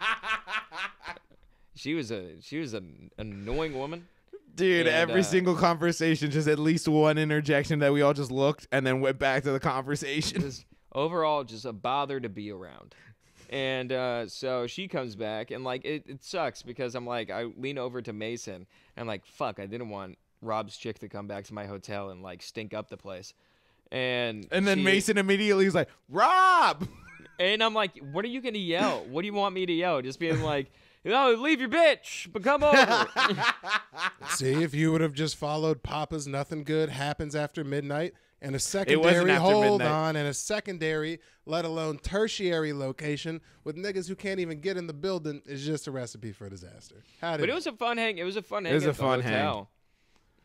She was an annoying woman. Dude, And, every single conversation, just at least one interjection that we all just looked and then went back to the conversation. Just overall, just a bother to be around. And so she comes back, and like it sucks because I'm like, I lean over to Mason, and I'm like, fuck, I didn't want Rob's chick to come back to my hotel and like stink up the place. And then Mason immediately was like, Rob! And I'm like, what are you gonna yell? What do you want me to yell? Just being like, no, leave your bitch, but come over. See, if you would have just followed Papa's Nothing Good Happens After Midnight and a wasn't secondary, after hold midnight. on, and a secondary, let alone tertiary location with niggas who can't even get in the building is just a recipe for disaster. But it was a fun hang. It was a fun hang. was at a the fun hang. hotel.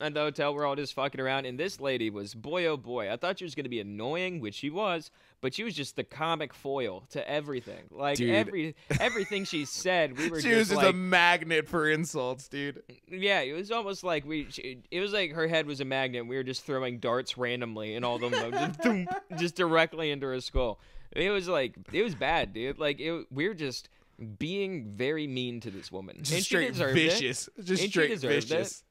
At the hotel, we're all just fucking around, and this lady was, boy, oh boy. I thought she was going to be annoying, which she was, but she was just the comic foil to everything. Like Dude. everything she said, we were She just was just like, a magnet for insults, dude. yeah, it was almost like it was like her head was a magnet. We were just throwing darts randomly, and all of them just, thump, just directly into her skull. It was bad, dude. Like we were just being very mean to this woman. Just and straight she deserved vicious. it. Just And straight she deserved vicious. it.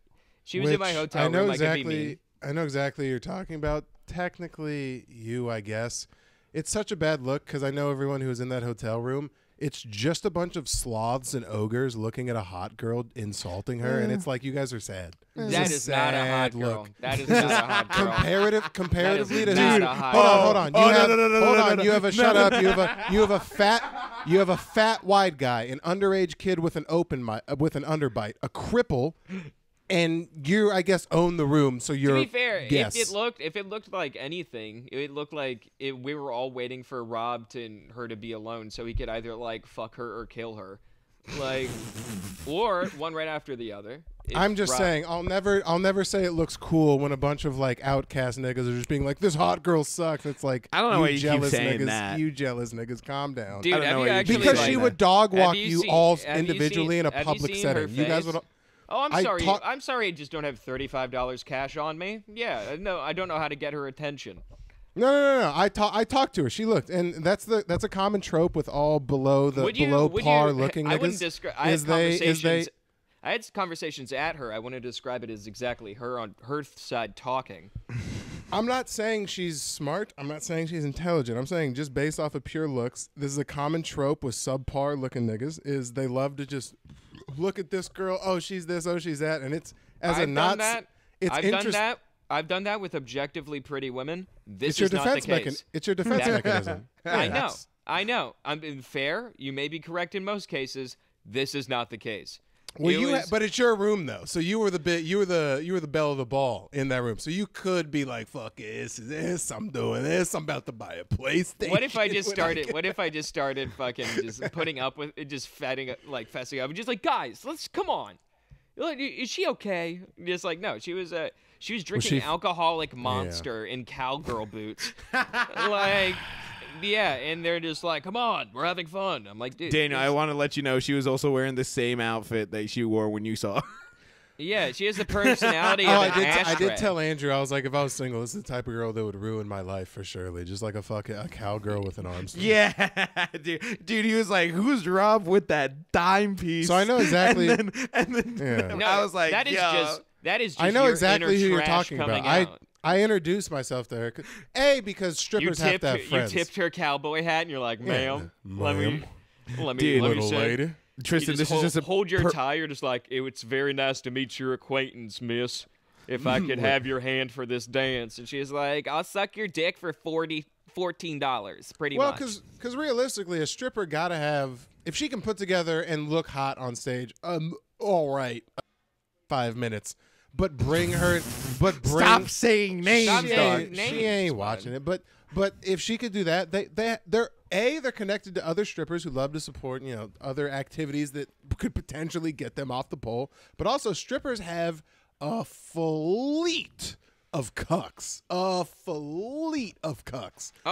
She was in my hotel room. I could be mean. I know exactly what you're talking about. Technically, I guess. It's such a bad look because I know everyone who was in that hotel room. It's just a bunch of sloths and ogres looking at a hot girl insulting her, and it's like, you guys are sad. That is not a hot sad girl. look. That is not a hot girl. Comparatively to not who? a hot Hold girl. on. Oh, no. You have a shut up. You have a fat wide guy, an underage kid with an underbite, a cripple, and you, I guess, own the room. So you're. To be fair, yes. if it looked like anything, it looked like we were all waiting for Rob and her to be alone, so he could either like fuck her or kill her, like, or one right after the other. I'm just saying, I'll never say it looks cool when a bunch of like outcast niggas are just being like, this hot girl sucks. It's like, I don't know why you keep jealous saying niggas, that. You jealous niggas, calm down. Dude, I don't have know you why you actually, Because like she that. would dog walk Have you seen- all have you individually in a have you public seen her setting. You guys face? would. Oh, I'm I sorry. talk- I'm sorry. I just don't have $35 cash on me. Yeah, no, I don't know how to get her attention. No. I talked to her. She looked, and that's a common trope with all below par looking I wouldn't niggas. describe. I had conversations at her. I wouldn't describe it as exactly her on her side talking. I'm not saying she's smart. I'm not saying she's intelligent. I'm saying just based off of pure looks, this is a common trope with subpar looking niggas. Is they love to just look at this girl. Oh, she's this. Oh, she's that. And it's as I've a done not. that. It's I've interest- done that. I've done that with objectively pretty women. This It's your is not the defense case. It's your defense mechanism. I know. I'm being fair. You may be correct in most cases. This is not the case. Well, but it's your room though, so you were the belle of the ball in that room, so you could be like, "Fuck this, I'm doing this, I'm about to buy a PlayStation." What if I just started? What if I just started fucking just putting up with it, just fessing up, just like, guys, let's come on. Like, is she okay? Just like, no, she was drinking alcoholic Monster in cowgirl boots, like. Yeah, and they're just like, come on, we're having fun. I'm like, dude. Daniel, I want to let you know she was also wearing the same outfit that she wore when you saw her. Yeah, she has the personality of an I did ashtray. tell Andrew, I was like, if I was single, this is the type of girl that would ruin my life for surely. Just like a cowgirl with an arm sleeve. Yeah, dude, he was like, "Who's Rob with that dime piece?" So I know exactly. And then Yeah. No, I was like, that is "Yo." just I know your exactly inner who you're trash talking coming about. out. I introduced myself to her. Because strippers have to have friends. You tipped her cowboy hat, and you're like, ma'am, let me Dude, little say. lady. Tristan, this is just a hold your tie. You're just like, it's very nice to meet your acquaintance, miss. If I could have your hand for this dance. And she's like, I'll suck your dick for $14, pretty much. Well, because realistically, a stripper gotta have, if she can put together and look hot on stage, all right, 5 minutes. But Stop saying names, Stop dog. saying She names. ain't watching it. But if she could do that, they're connected to other strippers who love to support other activities that could potentially get them off the pole. But also, strippers have a fleet of cucks. Oh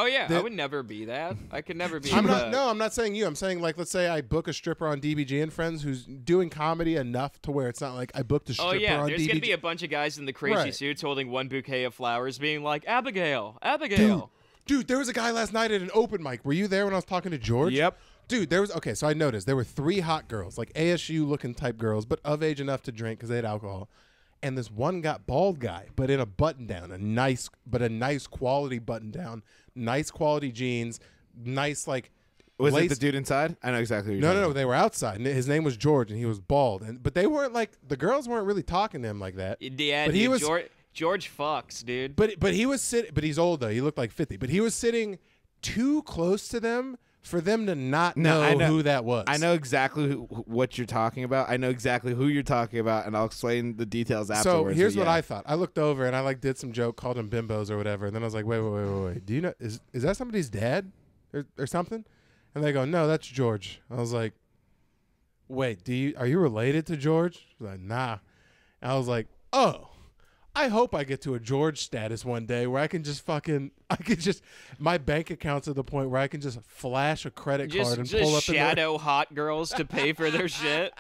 yeah, I would never be that. I could never be. I'm not saying you. I'm saying, like, let's say I book a stripper on DBG and Friends who's doing comedy enough to where it's not like I booked a stripper Oh yeah, on there's DBG. gonna be a bunch of guys in the crazy Right. suits holding one bouquet of flowers, being like, Abigail. Dude, there was a guy last night at an open mic. Were you there when I was talking to George? Yep. Dude, so I noticed there were 3 hot girls, like ASU looking type girls, but of age enough to drink because they had alcohol. And this one got bald guy, but in a button down, a nice quality button down, nice quality jeans, nice like. Was lace- it the dude inside? I know exactly who you're talking No, about. they were outside. And his name was George, and he was bald. But they weren't like, the girls weren't really talking to him like that. Yeah, but dude, he was. George fucks, dude. But he was sitting. But he's old though. He looked like 50. But he was sitting too close to them for them to not know who that was. I know exactly what you're talking about. I know exactly who you're talking about, and I'll explain the details So afterwards. here's but what I thought. I looked over and I like did some joke, called them bimbos or whatever, and then I was like, wait. Do you know is that somebody's dad or something? And they go, no, that's George. I was like, wait, are you related to George? She's like, nah. And I was like, oh, I hope I get to a George status one day where I can just my bank account's at the point where I can just flash a credit card and pull up shadow hot girls to pay for their shit.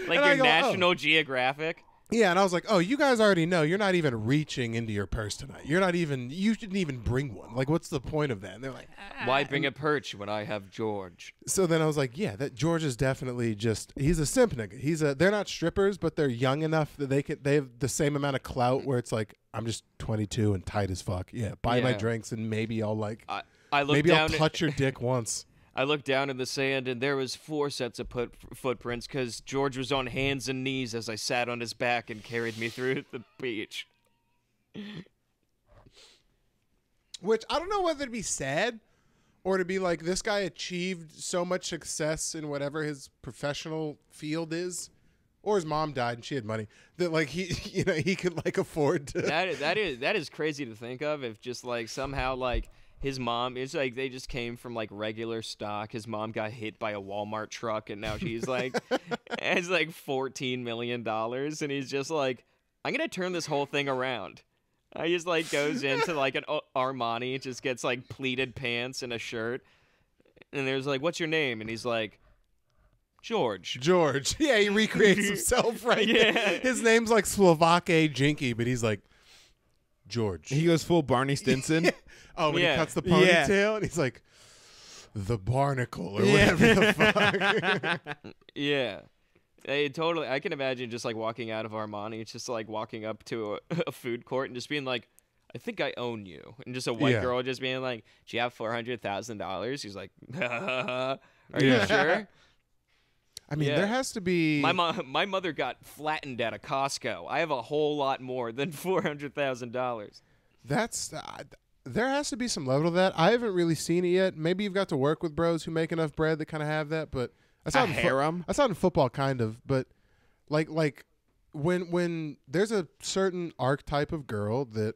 Like And I your go, National Geographic. Yeah, and I was like, oh, you guys already know you're not even reaching into your purse tonight. You didn't even bring one. Like, what's the point of that? And they're like, why bring a perch when I have George? So then I was like, yeah, that George is definitely he's a simp nigga. They're not strippers, but they're young enough that they have the same amount of clout where it's like, I'm just 22 and tight as fuck. Yeah, buy my drinks and maybe I'll I'll touch your dick once. I looked down in the sand, and there was 4 sets of footprints because George was on hands and knees as I sat on his back and carried me through the beach. Which, I don't know whether to be sad or to be like, this guy achieved so much success in whatever his professional field is, or his mom died and she had money, that, like, he could, like, afford to... That is crazy to think of, if just, like, somehow, like... His mom, it's like they just came from like regular stock. His mom got hit by a Walmart truck, and now she's like, has like $14 million, and he's just like, I'm gonna turn this whole thing around. He just like goes into like an Armani, just gets like pleated pants and a shirt, and there's like, what's your name? And he's like, George. Yeah, he recreates himself, right? Yeah. His name's like Slovake Jinky, but he's like, George. He goes full Barney Stinson. Oh, when he cuts the ponytail, and he's like, the barnacle, or whatever the fuck. Yeah. I can imagine just like walking out of Armani. It's just like walking up to a food court and just being like, I think I own you. And just a white girl just being like, do you have $400,000? He's like, are you sure? I mean, there has to be... My mother got flattened at a Costco. I have a whole lot more than $400,000. That's... there has to be some level to that. I haven't really seen it yet. Maybe you've got to work with bros who make enough bread that kind of have that, but... I saw it in football, kind of, but like when there's a certain archetype of girl that...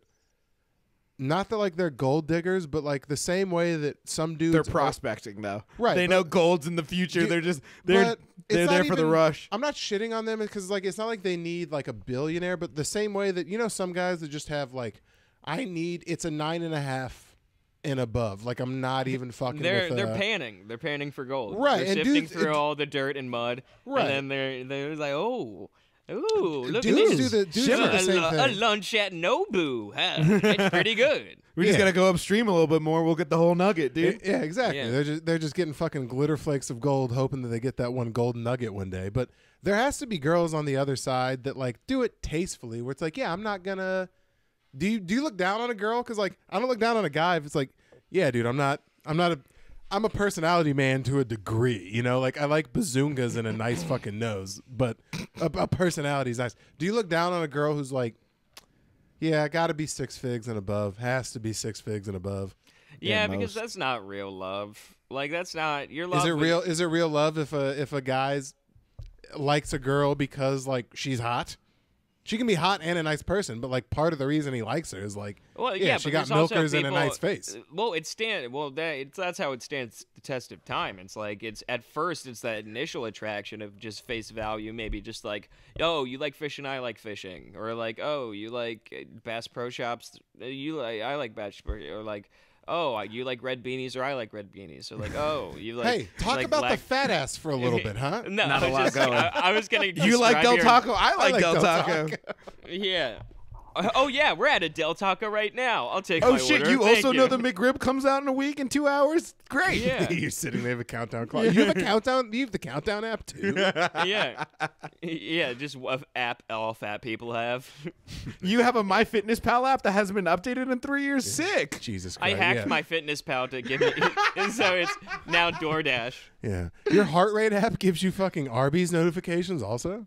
Not that like they're gold diggers, but like the same way that some dudes... They're prospecting, though. Right. They know gold's in the future. They're there for the rush. I'm not shitting on them because like it's not like they need like a billionaire, but the same way that, you know, some guys that just have like, it's a 9.5 and above. Like, I'm not even fucking They're panning. They're panning for gold. Right. They're sifting through all the dirt and mud. Right. And then they're like, oh... Ooh, look dudes at this. do the same thing. A lunch at Nobu. Huh? It's pretty good. We just got to go upstream a little bit more. We'll get the whole nugget, dude. Yeah, exactly. Yeah. They're just getting fucking glitter flakes of gold, hoping that they get that one golden nugget one day. But there has to be girls on the other side that like do it tastefully, where it's like, yeah, I'm not gonna. Do you look down on a girl? Because like I don't look down on a guy if it's like, yeah, dude, I'm a personality man to a degree, you know? Like, I like bazoongas and a nice fucking nose, but a personality's nice. Do you look down on a girl who's like, yeah, got to be 6 figs and above, has to be 6 figs and above? Yeah, because that's not real love. Like, that's not your love. Is it real love if a guy's likes a girl because like she's hot? She can be hot and a nice person, but like part of the reason he likes her is like, she got milkers and a nice face. Well, that's how it stands the test of time. It's like at first it's that initial attraction of just face value, maybe just like, oh, you like fishing, I like fishing, or like, oh, you like Bass Pro Shops, I like Bass Pro, or like, oh, you like red beanies, or I like red beanies. So like, oh, you like... Hey, talk like about the fat ass for a little bit, huh? No, not a lot going. I was gonna. You like Del Taco? I like Del Taco. Yeah. Oh yeah, we're at a Del Taco right now. I'll take. Oh my shit! order. You Thank also know the McRib comes out in a week in 2 hours. Great. Yeah. You're sitting there with a countdown clock. You have a countdown. You have the countdown app too. Yeah. Yeah. Just what app all fat people have. You have a MyFitnessPal app that hasn't been updated in 3 years. Sick. Jesus I Christ. hacked my FitnessPal to give me, so it's now DoorDash. Yeah. Your heart rate app gives you fucking Arby's notifications also?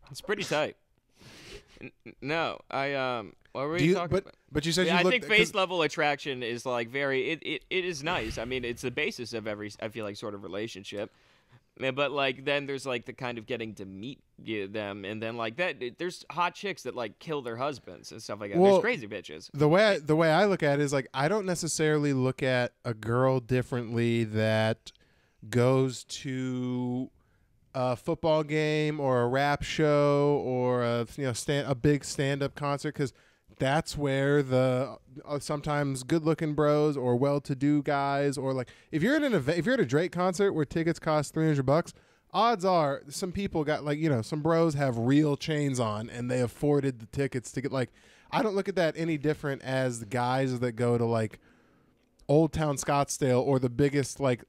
It's pretty tight. No, what were you talking about? But you said I you think face level attraction is like it is nice. I mean, it's the basis of every, I feel like, sort of relationship. But like then there's like the kind of getting to meet them, and then like that there's hot chicks that like kill their husbands and stuff like that. Well, there's crazy bitches. The way I look at it is like I don't necessarily look at a girl differently that goes to a football game or a rap show or a big stand-up concert, because that's where the sometimes good-looking bros or well-to-do guys, or like if you're at an event, if you're at a Drake concert where tickets cost $300, odds are some people got some bros have real chains on and they afforded the tickets to get I don't look at that any different as the guys that go to like Old Town Scottsdale or the biggest late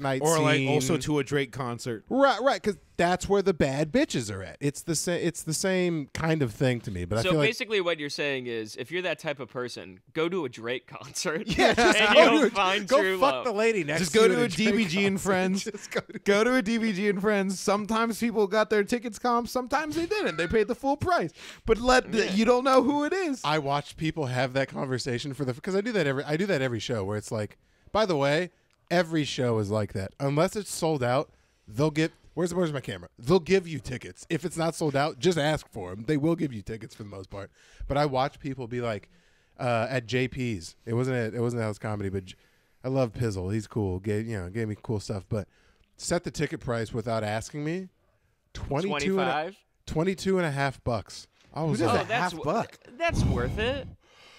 night or scene. also to a Drake concert. Right, because that's where the bad bitches are at. It's the same kind of thing to me. But I feel basically, what you're saying is, if you're that type of person, go to a Drake concert. Yeah, just and go you'll to find go true fuck love. the lady next. Just to go you to a at Drake DBG and concert. Friends. Just go to Go to a DBG and Friends. Sometimes people got their tickets comped. Sometimes they didn't. They paid the full price. But you don't know who it is. I watched people have that conversation because I do that every show where it's like, by the way, every show is like that. Unless it's sold out, they'll get. Where's my camera? They'll give you tickets. If it's not sold out, just ask for them. They will give you tickets for the most part. But I watch people be like, at JP's. It wasn't House Comedy, but I love Pizzle. He's cool. Gave me cool stuff. But set the ticket price without asking me. $22.50. I was Who does like, that? half buck. That's worth it.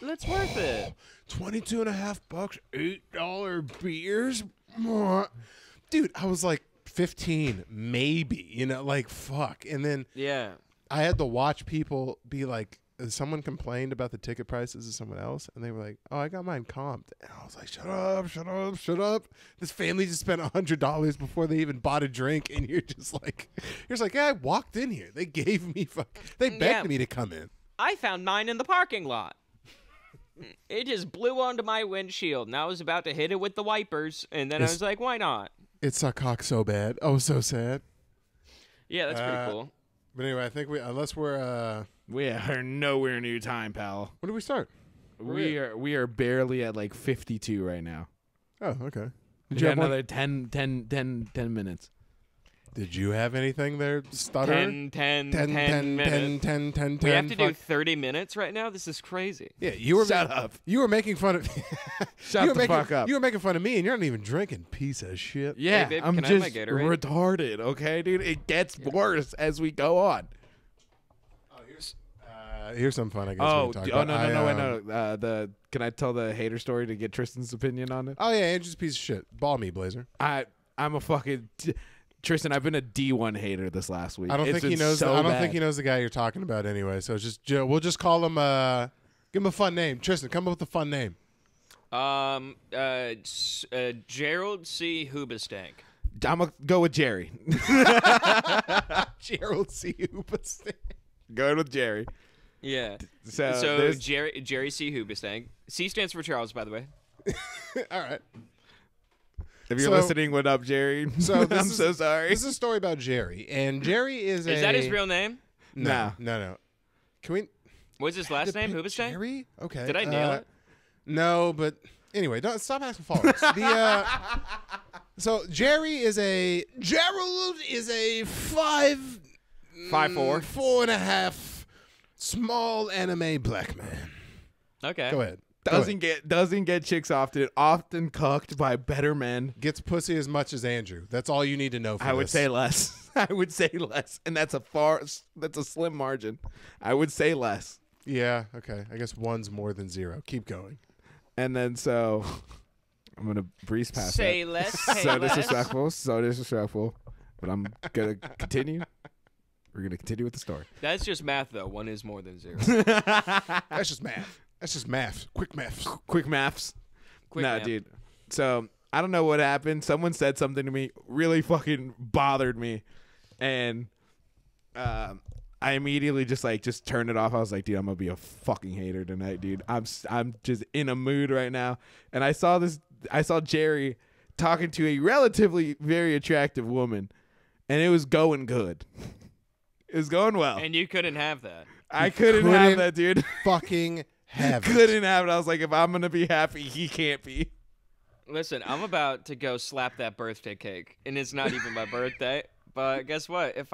That's worth it. $22.50, $8 beers, dude. I was like 15, maybe. Fuck. And then I had to watch people be like, someone complained about the ticket prices of someone else, and they were like, "Oh, I got mine comped." And I was like, "Shut up, shut up, shut up!" This family just spent $100 before they even bought a drink, and you're just like, "Yeah, I walked in here. They gave me, they begged me to come in." I found mine in the parking lot. It just blew onto my windshield, and I was about to hit it with the wipers, and then I was like, why not? It sucked cock so bad. Oh, so sad. Yeah, that's pretty cool. But anyway, I think we are nowhere near time, pal. when did we start? We are barely at 52 right now. Oh, okay. We Did you got have one? another 10 minutes. Did you have anything there, Stutter? 10 minutes. 10. We have to do 30 minutes right now? This is crazy. Yeah, you were Shut up. You were making fun of. Shut the fuck up. You were making fun of me, and you're not even drinking. Piece of shit. Yeah, Hey, babe, I'm can I have just my Gatorade? retarded, okay, dude? It gets worse as we go on. Here's some fun. I guess. Oh, we can talk no, about. no. Can I tell the hater story to get Tristan's opinion on it? Oh yeah, Andrew's a piece of shit. Ball me, Blazer. I'm a fucking Tristan. I've been a D1 hater this last week. I don't It's think he been knows. so I don't bad. think he knows the guy you're talking about anyway. So we'll just call him. Give him a fun name. Tristan, come up with a fun name. Gerald C. Hoobastank. I'm gonna go with Jerry. Gerald C. Hoobastank. Go with Jerry. Yeah. So So Jerry C. Hoobastank. C stands for Charles, by the way. All right. If you're So- listening, what up, Jerry? So this I'm is- so sorry. This is a story about Jerry, and Jerry is Is that his real name? No. Nah. No. Can we? What's his last name? Pick Hoobastank? Jerry? Okay. Did I nail it? No, but anyway, don't stop asking followers. So Gerald is a 5'4", 4.5", small anime black man. Okay. Go ahead. Doesn't get chicks often cucked by better men. Gets pussy as much as Andrew. That's all you need to know. For I would this. say less. I would say less, and that's a slim margin. I would say less. Yeah. Okay. I guess one's more than zero. Keep going. And then so I'm gonna breeze past Say that. less. Say So less. disrespectful. But I'm gonna continue. We're gonna continue with the story. That's just math, though. One is more than zero. That's just math. That's just math. Quick math. Quick maths. Quick No, math. dude. So I don't know what happened. Someone said something to me, really fucking bothered me, and I immediately just turned it off. I was like, dude, I'm gonna be a fucking hater tonight, dude. I'm just in a mood right now. And I saw Jerry talking to a relatively very attractive woman, and it was going good. It was going well. And you couldn't have that. I couldn't have that, dude. Fucking have it. Couldn't have it. I was like, if I'm gonna be happy, he can't be. Listen, I'm about to go slap that birthday cake, and it's not even my birthday. But guess what? If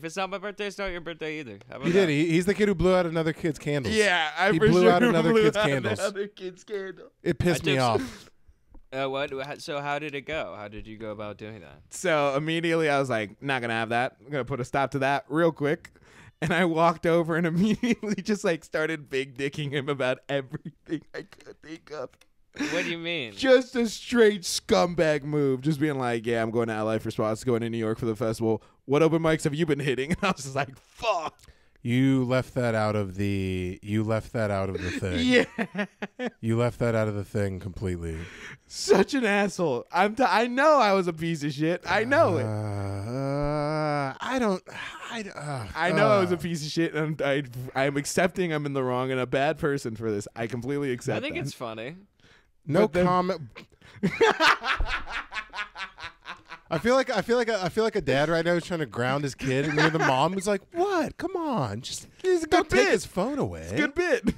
it's not my birthday, it's not your birthday either. How about He that? did. He's the kid who blew out another kid's candles. Yeah, I He for blew sure out another blew kid's out candles. Another kid's candle. It pissed me took off. What? So how did it go? How did you go about doing that? So immediately I was like, not gonna have that. I'm gonna put a stop to that real quick. And I walked over and immediately just like started big dicking him about everything I could think of. What do you mean? Just a straight scumbag move. Just being like, yeah, I'm going to LA for spots, going to New York for the festival. What open mics have you been hitting? And I was just like, fuck. You left that out of the. You left that out of the thing. Yeah. You left that out of the thing completely. Such an asshole. I know I was a piece of shit. I know it. I don't. I know I was a piece of shit, and I'm accepting I'm in the wrong and a bad person for this. I completely accept. I think that. it's funny. No comment. I feel like a dad right now who's trying to ground his kid, and you're the mom who's like, "What? Come on, just don't take his phone away." It's a good bit.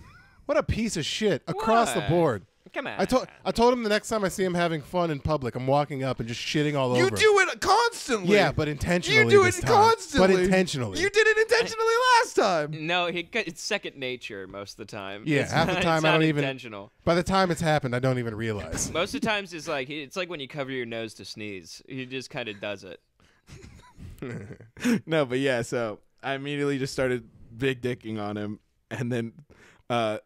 What a piece of shit across the board. Come on. I told him the next time I see him having fun in public, I'm walking up and just shitting all over. You him. do it constantly. Yeah, but intentionally. You do this it time. constantly. But intentionally. You did it intentionally last time. No, it's second nature most of the time. Yeah, It's half the not- time it's I not don't even. intentional. By the time it's happened, I don't even realize. Most of the times it's like when you cover your nose to sneeze. He just kind of does it. No, but yeah, so I immediately just started big dicking on him, and then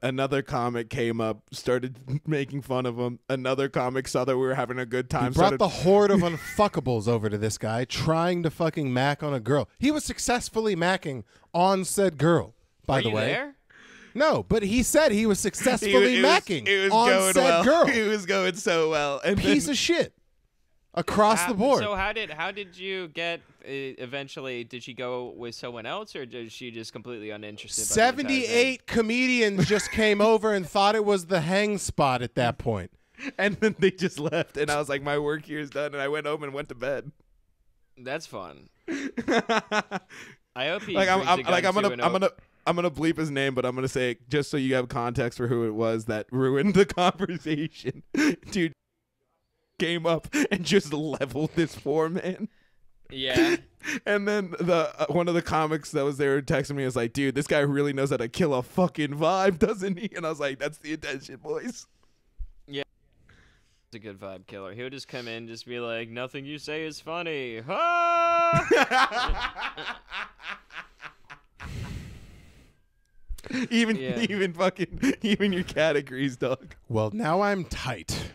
another comic came up, started making fun of him. Another comic saw that we were having a good time. He brought the horde of unfuckables over to this guy, trying to fucking mac on a girl. He was successfully macking on said girl, by Are the you way. there? No, but he said he was successfully macking it was on going said well. girl. It was going so well. And Piece of shit. Across the board. So how did you get? Eventually, did she go with someone else, or did she just completely uninterested? By the entire thing? 78 comedians just came over and thought it was the hang spot at that point. And then they just left, and I was like, my work here is done, and I went home and went to bed. That's fun. I hope he. I'm gonna bleep his name, but I'm gonna say it just so you have context for who it was that ruined the conversation. Dude came up and just leveled this poor man. Yeah. And then the one of the comics that was there texting me was like, dude, this guy really knows how to kill a fucking vibe, doesn't he? And I was like, that's the intention, boys. Yeah. It's a good vibe killer. He would just come in, just be like, nothing you say is funny. Ah! even your cat agrees, dog. Well, now I'm tight.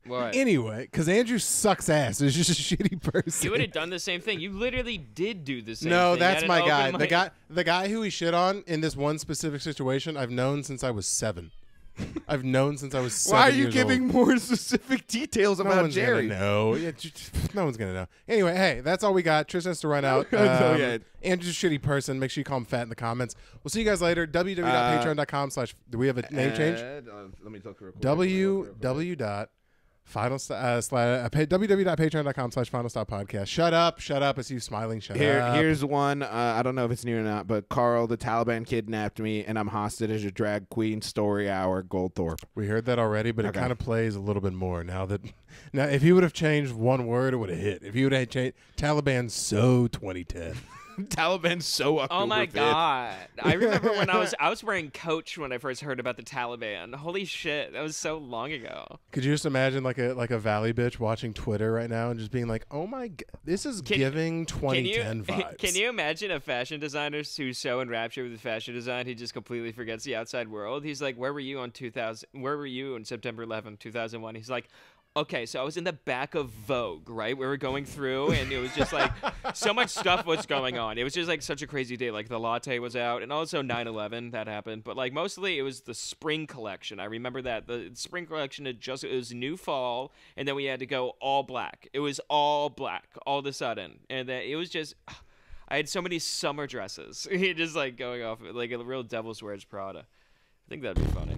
What? Anyway, because Andrew sucks ass. He's just a shitty person. You would have done the same thing. You literally did do the same No, thing. that's You my had an guy. open mic. The guy who he shit on in this one specific situation, I've known since I was 7. I've known since I was 7 Why are you years giving old. more specific details No about one's Jerry? gonna know. Yeah, no one's gonna know. Anyway, hey, that's all we got. Tristan has to run out. So, yeah. Andrew's a shitty person. Make sure you call him fat in the comments. We'll see you guys later. www.patreon.com/ Do we have a name change? Let me talk real quick. www.patreon.com/finalstoppodcast. Shut up. I see you smiling. Shut up. Here's one. I don't know if it's new or not, but Carl, the Taliban kidnapped me, and I'm hostage as a drag queen. Story hour, Goldthorpe. We heard that already, but Okay. it kind of plays a little bit more now. If he would have changed one word, it would have hit. If he would have changed Taliban, so 2010. Taliban's so October Oh my 5th. god! I remember when I was wearing Coach when I first heard about the Taliban. Holy shit, that was so long ago. Could you just imagine like a valley bitch watching Twitter right now and just being like, "Oh my god, this is giving 2010 vibes." Can you imagine a fashion designer who's so enraptured with fashion design he just completely forgets the outside world? He's like, "Where were you on 2000? Where were you on September 11th, 2001?" He's like, okay, so I was in the back of Vogue, right? We were going through, and it was just like so much stuff was going on. It was just like such a crazy day. Like the latte was out, and also 9/11 that happened. But like mostly it was the spring collection. I remember that the spring collection it was new fall, and then we had to go all black. It was all black all of a sudden, and then it was just. I had so many summer dresses. Just like going off like a real Devil's Wears Prada. I think that'd be funny.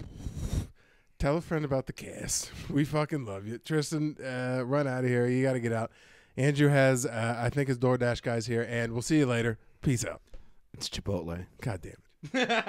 Tell a friend about the cast. We fucking love you. Tristan, run out of here. You got to get out. Andrew has, I think, his DoorDash guys here, and we'll see you later. Peace out. It's Chipotle. God damn it.